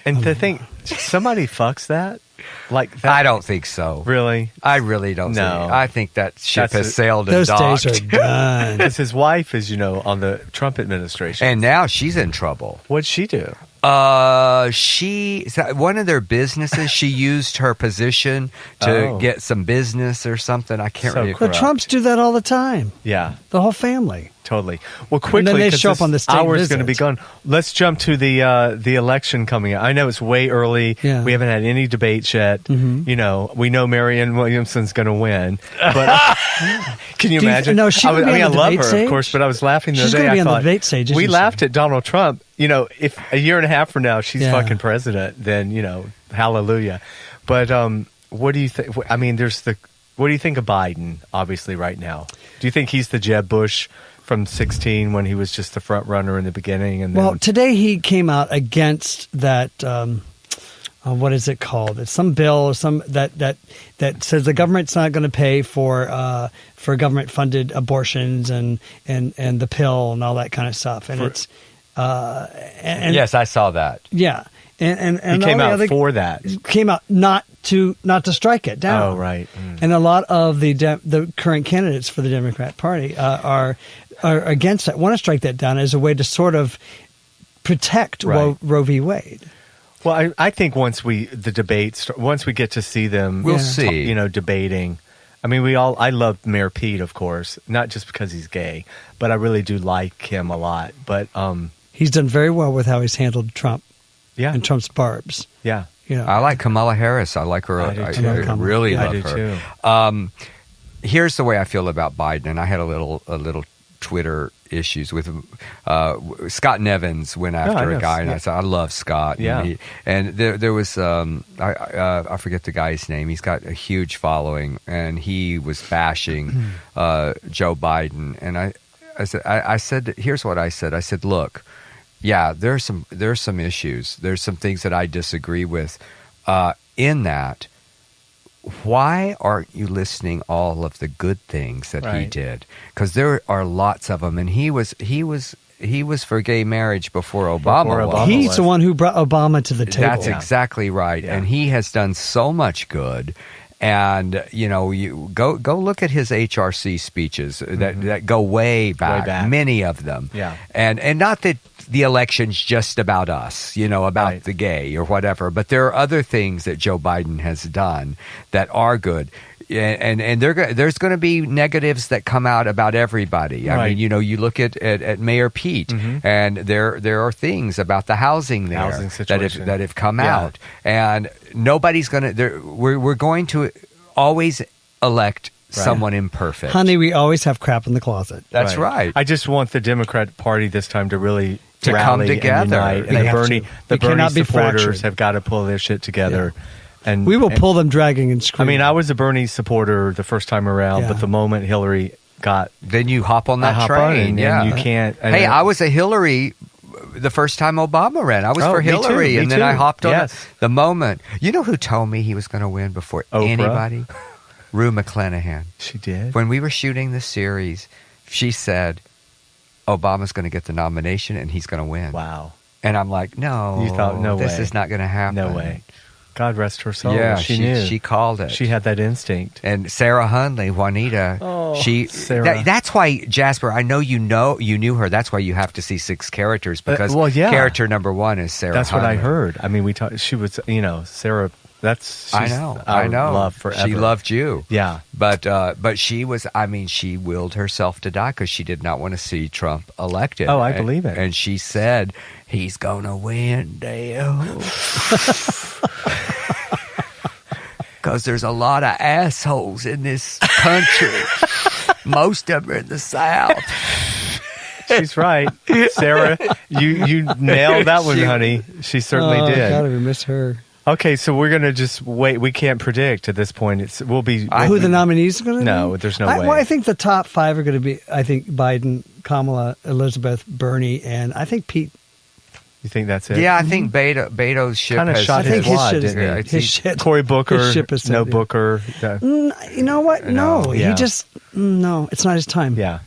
Speaker 2: And to think somebody fucks that. Like that,
Speaker 4: I don't think so.
Speaker 2: Really?
Speaker 4: I really don't.
Speaker 2: No.
Speaker 4: I think that ship has sailed and
Speaker 3: Those
Speaker 4: docked.
Speaker 3: days are done.
Speaker 2: Because his wife is, on the Trump administration.
Speaker 4: And now she's in trouble.
Speaker 2: What'd she do?
Speaker 4: One of their businesses, she used her position to get some business or something. I can't remember.
Speaker 3: But Trumps do that all the time.
Speaker 2: Yeah.
Speaker 3: The whole family.
Speaker 2: Totally. Well, quickly,
Speaker 3: And then they
Speaker 2: 'cause
Speaker 3: show up
Speaker 2: this
Speaker 3: on the state
Speaker 2: hour's going to be
Speaker 3: visit.
Speaker 2: gone. Let's jump to the election coming up. I know it's way early.
Speaker 3: Yeah.
Speaker 2: We haven't had any debates yet.
Speaker 3: Mm-hmm.
Speaker 2: We know Marianne Williamson's going to win. But can you imagine?
Speaker 3: No, she would be on
Speaker 2: I
Speaker 3: the
Speaker 2: love
Speaker 3: debate
Speaker 2: her,
Speaker 3: stage.
Speaker 2: of course, but I was laughing the
Speaker 3: She's
Speaker 2: other day.
Speaker 3: gonna be
Speaker 2: I
Speaker 3: on the
Speaker 2: thought,
Speaker 3: debate stage, isn't
Speaker 2: we
Speaker 3: she?
Speaker 2: laughed at Donald Trump. If a year and a half from now she's
Speaker 3: Yeah.
Speaker 2: fucking president, then, hallelujah. But what do you think? I mean, what do you think of Biden, obviously, right now? Do you think he's the Jeb Bush from 2016 when he was just the front runner in the beginning? And
Speaker 3: Well,
Speaker 2: then,
Speaker 3: today he came out against that. What is it called? It's some bill, that says the government's not going to pay for government funded abortions and the pill and all that kind of stuff. And it's
Speaker 4: Yes, I saw that.
Speaker 3: yeah, and
Speaker 2: he came
Speaker 3: all
Speaker 2: out
Speaker 3: the other,
Speaker 2: for that.
Speaker 3: came out not to strike it down.
Speaker 2: Oh, right.
Speaker 3: And a lot of the current candidates for the Democrat Party are against that, want to strike that down as a way to sort of protect
Speaker 2: Right.
Speaker 3: Roe v. Wade.
Speaker 2: Well, I think once we get to see them,
Speaker 4: We'll see.
Speaker 2: Debating. I mean, I love Mayor Pete, of course, not just because he's gay, but I really do like him a lot. But
Speaker 3: He's done very well with how he's handled Trump
Speaker 2: yeah,
Speaker 3: and Trump's barbs.
Speaker 2: yeah,
Speaker 4: I like Kamala Harris. I like her.
Speaker 2: I do
Speaker 4: I
Speaker 2: too.
Speaker 4: really
Speaker 2: I
Speaker 4: love
Speaker 2: do
Speaker 4: her.
Speaker 2: too.
Speaker 4: Here's the way I feel about Biden, and I had a little Twitter issues with Scott Nevins went after
Speaker 2: know.
Speaker 4: a guy, and
Speaker 2: Yeah.
Speaker 4: I said I love Scott.
Speaker 2: Yeah.
Speaker 4: And there was I forget the guy's name. He's got a huge following, and he was bashing Joe Biden, and I said, here's what I said. I said, look, yeah, there's some issues. There's some things that I disagree with. In that, why aren't you listing all of the good things that he did? Because there are lots of them, and he was for gay marriage before Obama was.
Speaker 3: He's the one who brought Obama to the table.
Speaker 4: That's exactly right, and he has done so much good. And you go look at his HRC speeches that go way back, many of them.
Speaker 2: Yeah,
Speaker 4: and not that the election's just about us, about the gay or whatever, but there are other things that Joe Biden has done that are good. And there's going to be negatives that come out about everybody. I mean, you look at Mayor Pete, and there are things about the housing situation that have come out, and nobody's going to. We're going to always elect someone imperfect.
Speaker 3: Honey, we always have crap in the closet.
Speaker 4: That's right.
Speaker 2: I just want the Democrat Party this time to really
Speaker 4: rally come together.
Speaker 2: And the Bernie supporters have got to pull their shit together.
Speaker 3: Yeah. And we will pull them dragging and screaming.
Speaker 2: I mean, I was a Bernie supporter the first time around, but the moment Hillary got...
Speaker 4: Then you hop on that train.
Speaker 2: And you can't...
Speaker 4: Hey, I was a Hillary the first time Obama ran. I was for Hillary, and then I hopped on the moment. You know who told me he was going to win before anybody? Rue McClanahan.
Speaker 2: She did?
Speaker 4: When we were shooting the series, she said, Obama's going to get the nomination, and he's going to win.
Speaker 2: Wow.
Speaker 4: And I'm like, no.
Speaker 2: You thought, no way.
Speaker 4: This is not going to happen.
Speaker 2: No way. God rest her soul.
Speaker 4: Yeah,
Speaker 2: she knew.
Speaker 4: She called it.
Speaker 2: She had that instinct.
Speaker 4: And Sarah Hundley, Juanita,
Speaker 2: Sarah.
Speaker 4: That's why, Jasper, I know you knew her. That's why you have to see 6 characters, because character number 1 is Sarah
Speaker 2: That's
Speaker 4: Hundley.
Speaker 2: what I heard. I mean, we talked. She was, Sarah.
Speaker 4: I know.
Speaker 2: Love forever.
Speaker 4: She loved you.
Speaker 2: Yeah.
Speaker 4: But she was. I mean, she willed herself to die because she did not want to see Trump elected.
Speaker 2: Oh, I believe it.
Speaker 4: And she said, "He's gonna win, Dale." Because there's a lot of assholes in this country. Most of them are in the South.
Speaker 2: She's right. Sarah, you nailed that one, honey. She certainly did.
Speaker 3: God, we miss her.
Speaker 2: Okay, so we're going to just wait. We can't predict at this point. We'll be...
Speaker 3: who the nominees are going to be?
Speaker 2: No, there's no way.
Speaker 3: Well, I think the top 5 are going to be, I think, Biden, Kamala, Elizabeth, Bernie, and I think Pete.
Speaker 2: You think that's it?
Speaker 4: Yeah, I think Beto's ship
Speaker 2: kind of
Speaker 4: has...
Speaker 2: shot his wad, didn't he?
Speaker 3: His shit.
Speaker 2: Cory Booker,
Speaker 3: His ship is
Speaker 2: no Booker.
Speaker 3: You know what? No. He just... No, it's not his time.
Speaker 2: Yeah.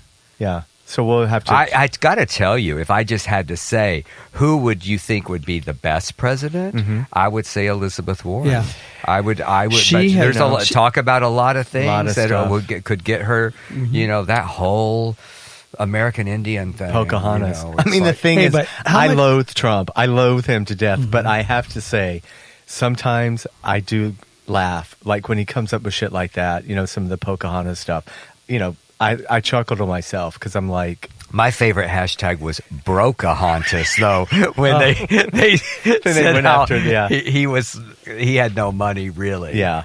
Speaker 2: So we'll have to...
Speaker 4: I got to tell you, if I just had to say, who would you think would be the best president? I would say Elizabeth Warren.
Speaker 3: Yeah.
Speaker 4: I would.
Speaker 3: There's
Speaker 4: talk about a lot of things
Speaker 2: that
Speaker 4: could get her, that whole American Indian thing.
Speaker 2: Pocahontas. I mean, the thing is, I loathe Trump. I loathe him to death. But I have to say, sometimes I do laugh. Like when he comes up with shit like that, some of the Pocahontas stuff, I chuckle to myself because I'm like...
Speaker 4: My favorite hashtag was Brokahontas, though, when they said
Speaker 2: went
Speaker 4: how
Speaker 2: after it,
Speaker 4: he had no money, really.
Speaker 2: Yeah.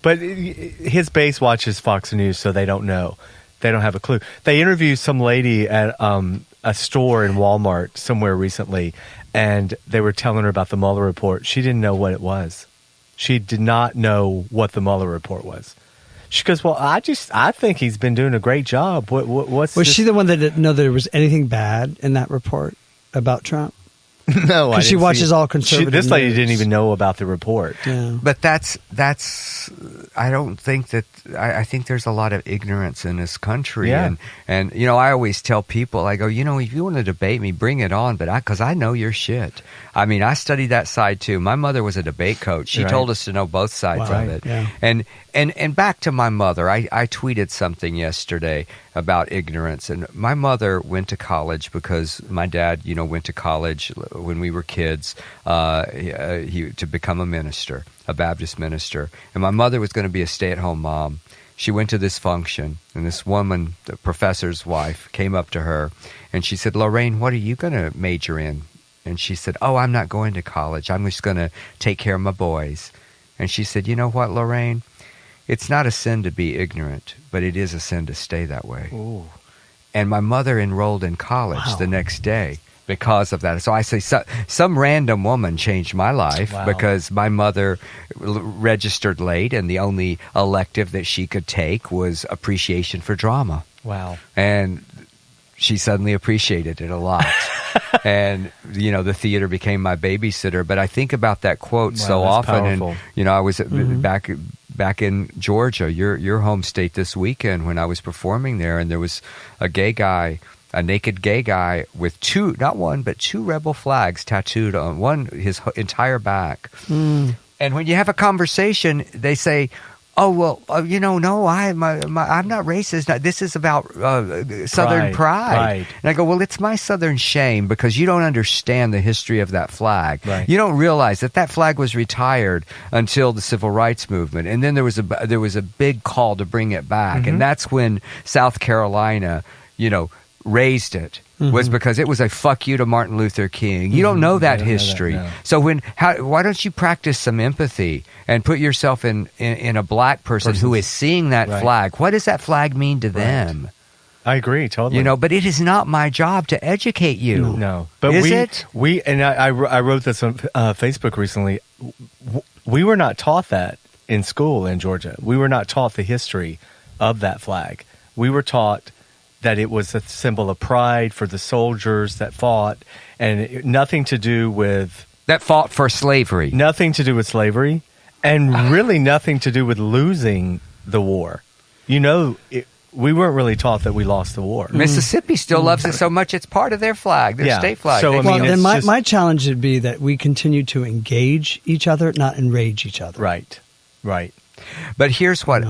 Speaker 2: But his base watches Fox News, so they don't know. They don't have a clue. They interviewed some lady at a store in Walmart somewhere recently, and they were telling her about the Mueller report. She didn't know what it was. She did not know what the Mueller report was. She goes, well, I think he's been doing a great job. Was
Speaker 3: she the one that didn't know that there was anything bad in that report about Trump?
Speaker 2: No,
Speaker 3: because she watches all conservative
Speaker 2: this lady
Speaker 3: news.
Speaker 2: Didn't even know about the report.
Speaker 3: Yeah.
Speaker 4: But that's. I don't think that. I think there's a lot of ignorance in this country, and I always tell people, I go, if you want to debate me, bring it on, but because I know your shit. I mean, I studied that side too. My mother was a debate coach. She told us to know both sides of it.
Speaker 3: Yeah.
Speaker 4: And back to my mother, I tweeted something yesterday about ignorance. And my mother went to college because my dad, went to college when we were kids to become a minister, a Baptist minister. And my mother was going to be a stay-at-home mom. She went to this function, and this woman, the professor's wife, came up to her, and she said, Lorraine, what are you going to major in? And she said, oh, I'm not going to college. I'm just going to take care of my boys. And she said, you know what, Lorraine? It's not a sin to be ignorant, but it is a sin to stay that way.
Speaker 2: Ooh.
Speaker 4: And my mother enrolled in college the next day because of that. So I say some random woman changed my life because my mother registered late, and the only elective that she could take was appreciation for drama.
Speaker 2: Wow.
Speaker 4: And she suddenly appreciated it a lot. And, the theater became my babysitter. But I think about that quote so often.
Speaker 2: Powerful.
Speaker 4: And, I was back in Georgia, your home state, this weekend when I was performing there. And there was a naked gay guy with not one, but two rebel flags tattooed on his entire back.
Speaker 3: Mm.
Speaker 4: And when you have a conversation, they say, "Oh, well, no, I'm not racist. This is about Southern pride."
Speaker 2: Right.
Speaker 4: And I go, "Well, it's my Southern shame because you don't understand the history of that flag.
Speaker 2: Right.
Speaker 4: You don't realize that flag was retired until the Civil Rights Movement, and then there was a big call to bring it back, and that's when South Carolina, raised it." Was because it was a fuck you to Martin Luther King. You don't know that history.
Speaker 2: No.
Speaker 4: So why don't you practice some empathy and put yourself in a black person who is seeing that flag? What does that flag mean to them?
Speaker 2: I agree totally.
Speaker 4: But it is not my job to educate you.
Speaker 2: No, but
Speaker 4: is it?
Speaker 2: I wrote this on Facebook recently. We were not taught that in school in Georgia. We were not taught the history of that flag. We were taught that it was a symbol of pride for the soldiers that fought, and nothing to do with...
Speaker 4: That fought for slavery.
Speaker 2: Nothing to do with slavery, and really nothing to do with losing the war. We weren't really taught that we lost the war.
Speaker 4: Mississippi still loves it so much, it's part of their flag, their state flag.
Speaker 2: So,
Speaker 3: then my challenge would be that we continue to engage each other, not enrage each other.
Speaker 2: Right.
Speaker 4: But here's what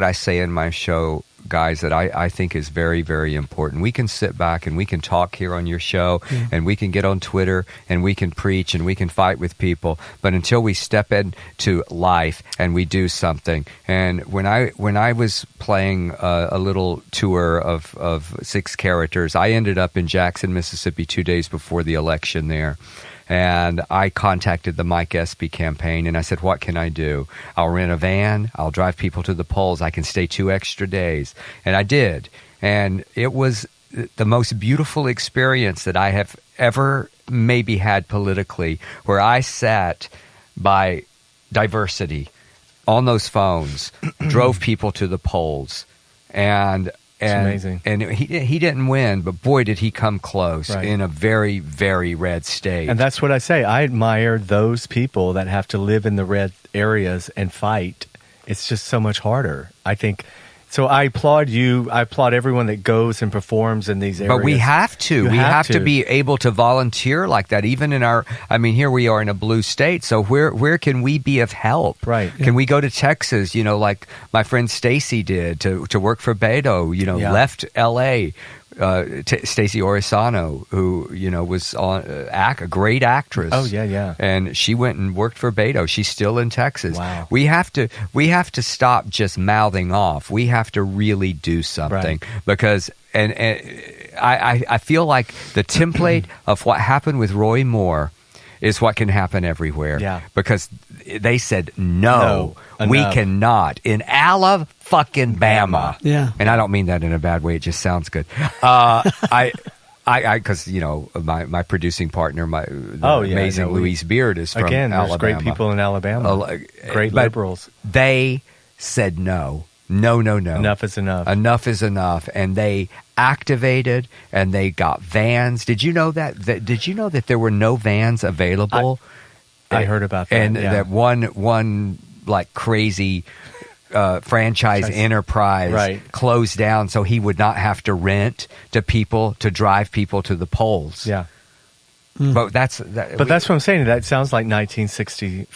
Speaker 4: I say in my show, guys, that I think is very, very important. We can sit back and we can talk here on your show, and we can get on Twitter and we can preach and we can fight with people. But until we step into life and we do something, and when I was playing a little tour of 6 characters, I ended up in Jackson, Mississippi 2 days before the election there. And I contacted the Mike Espy campaign, and I said, what can I do? I'll rent a van. I'll drive people to the polls. I can stay 2 extra days. And I did. And it was the most beautiful experience that I have ever maybe had politically, where I sat by diversity on those phones, drove people to the polls. And
Speaker 2: it's amazing.
Speaker 4: And he didn't win, but boy, did he come close in a very, very red state.
Speaker 2: And that's what I say. I admire those people that have to live in the red areas and fight. It's just so much harder, I think. So I applaud you. I applaud everyone that goes and performs in these areas.
Speaker 4: But we have to. We have to be able to volunteer like that, even in our... I mean, here we are in a blue state, so where can we be of help?
Speaker 2: Right.
Speaker 4: Can we go to Texas, like my friend Stacy did, to work for Beto, left L.A., Stacey Orisano, who was on a great actress.
Speaker 2: Oh yeah.
Speaker 4: And she went and worked for Beto. She's still in Texas.
Speaker 2: Wow.
Speaker 4: We have to stop just mouthing off. We have to really do something because and I feel like the template of what happened with Roy Moore is what can happen everywhere.
Speaker 2: Yeah.
Speaker 4: Because they said no, we
Speaker 2: enough.
Speaker 4: Cannot in Alabama.
Speaker 3: Yeah.
Speaker 4: And I don't mean that in a bad way. It just sounds good. I because my producing partner, amazing Louise Beard is from Alabama.
Speaker 2: There's great people in Alabama. Great liberals.
Speaker 4: They said no. No.
Speaker 2: Enough is enough.
Speaker 4: Enough is enough. And they activated and they got vans. Did you know that? Did you know that there were no vans available?
Speaker 2: I heard about that.
Speaker 4: And that one like crazy franchise enterprise closed down so he would not have to rent to people to drive people to the polls.
Speaker 2: Yeah.
Speaker 4: But that's
Speaker 2: what I'm saying. That sounds like 1965,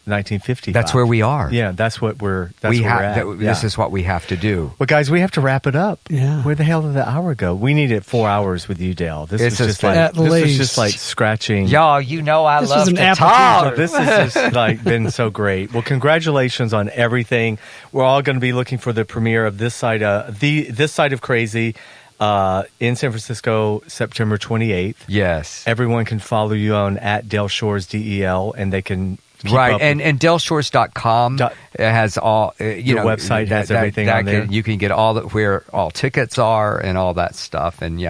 Speaker 2: 1955.
Speaker 4: That's where we are.
Speaker 2: Yeah, that's what we're at.
Speaker 4: This is what we have to do.
Speaker 2: Well, guys, we have to wrap it up.
Speaker 3: Yeah.
Speaker 2: Where the hell did the hour go? We needed 4 hours with you, Dale. This was just like scratching.
Speaker 4: Y'all, I love to talk.
Speaker 2: This has just been so great. Well, congratulations on everything. We're all going to be looking for the premiere of This Side of Crazy. In San Francisco, September 28th.
Speaker 4: Yes.
Speaker 2: Everyone can follow you on @DelShores, DEL, and they can keep up
Speaker 4: and DelShores.com has all
Speaker 2: your website has everything on there.
Speaker 4: You can get where all tickets are and all that stuff. And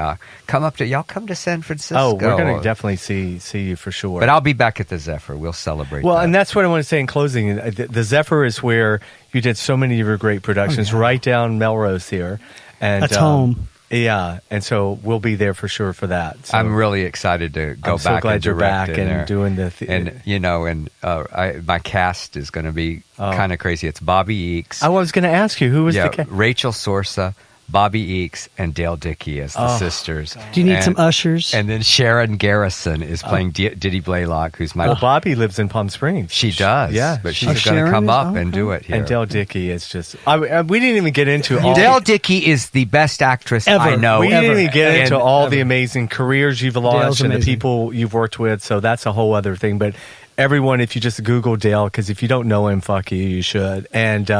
Speaker 4: come to San Francisco.
Speaker 2: Oh, we're going to definitely see you for sure.
Speaker 4: But I'll be back at the Zephyr. We'll celebrate.
Speaker 2: Well, and that's what I want to say in closing. The Zephyr is where you did so many of your great productions, right down Melrose here. And
Speaker 3: that's home.
Speaker 2: Yeah, and so we'll be there for sure for that. So
Speaker 4: I'm really excited to go
Speaker 2: I'm so
Speaker 4: back
Speaker 2: glad
Speaker 4: and
Speaker 2: you're
Speaker 4: direct
Speaker 2: back
Speaker 4: in
Speaker 2: and
Speaker 4: there.
Speaker 2: doing the
Speaker 4: My cast is going to be kind of crazy. It's Bobby Eakes.
Speaker 2: I was going to ask you who was the cast.
Speaker 4: Rachel Sorsa, Bobby Eakes, and Dale Dickey as the sisters.
Speaker 3: Do you need some ushers?
Speaker 4: And then Sharon Garrison is playing Diddy Blaylock, who's my...
Speaker 2: Well, Bobby lives in Palm Springs.
Speaker 4: She does.
Speaker 2: Yeah.
Speaker 4: But she's going to come up and do it here.
Speaker 2: And Dale Dickey is just... we didn't even get into all...
Speaker 4: Dale Dickey is the best actress
Speaker 3: Ever.
Speaker 4: I know.
Speaker 2: We didn't even get into all the
Speaker 3: Ever.
Speaker 2: amazing careers you've launched and the people you've worked with, so that's a whole other thing. But everyone, if you just Google Dale, because if you don't know him, fuck you, you should. And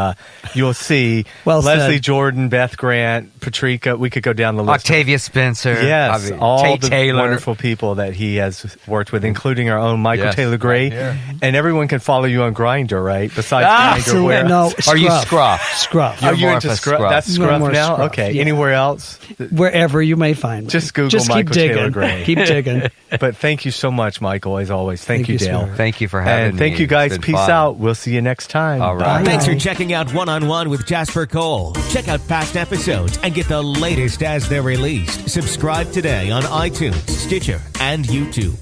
Speaker 2: you'll see Leslie Jordan, Beth Grant, Patrika. We could go down the list.
Speaker 4: Octavia Spencer.
Speaker 2: Yes, all
Speaker 4: Tate
Speaker 2: the
Speaker 4: Taylor.
Speaker 2: wonderful people that he has worked with, including our own Michael Taylor Gray.
Speaker 4: Yeah.
Speaker 2: And everyone can follow you on Grindr, right? Besides Grindr, where
Speaker 3: No,
Speaker 4: Are you
Speaker 3: Scruff.
Speaker 4: Scruff?
Speaker 3: Scruff.
Speaker 2: Are you
Speaker 4: more
Speaker 2: into
Speaker 4: of a
Speaker 2: Scruff?
Speaker 4: Scruff.
Speaker 2: That's
Speaker 3: You're
Speaker 2: Scruff
Speaker 3: more
Speaker 2: now?
Speaker 3: Scruff,
Speaker 2: Okay.
Speaker 3: yeah.
Speaker 2: Anywhere else?
Speaker 3: Wherever you may find me.
Speaker 2: Just Google
Speaker 3: Just
Speaker 2: Michael
Speaker 3: keep digging.
Speaker 2: Taylor Gray.
Speaker 3: Keep digging.
Speaker 2: But thank you so much, Michael, as always. Thank you, Dale.
Speaker 3: sweetheart.
Speaker 4: Thank you for having me.
Speaker 2: And thank you
Speaker 4: It's
Speaker 2: guys.
Speaker 4: been
Speaker 2: Peace
Speaker 4: fun.
Speaker 2: out. We'll see you next time.
Speaker 4: All right.
Speaker 3: Bye.
Speaker 1: Thanks for checking out One-on-One with Jasper Cole. Check out past episodes and get the latest as they're released. Subscribe today on iTunes, Stitcher, and YouTube.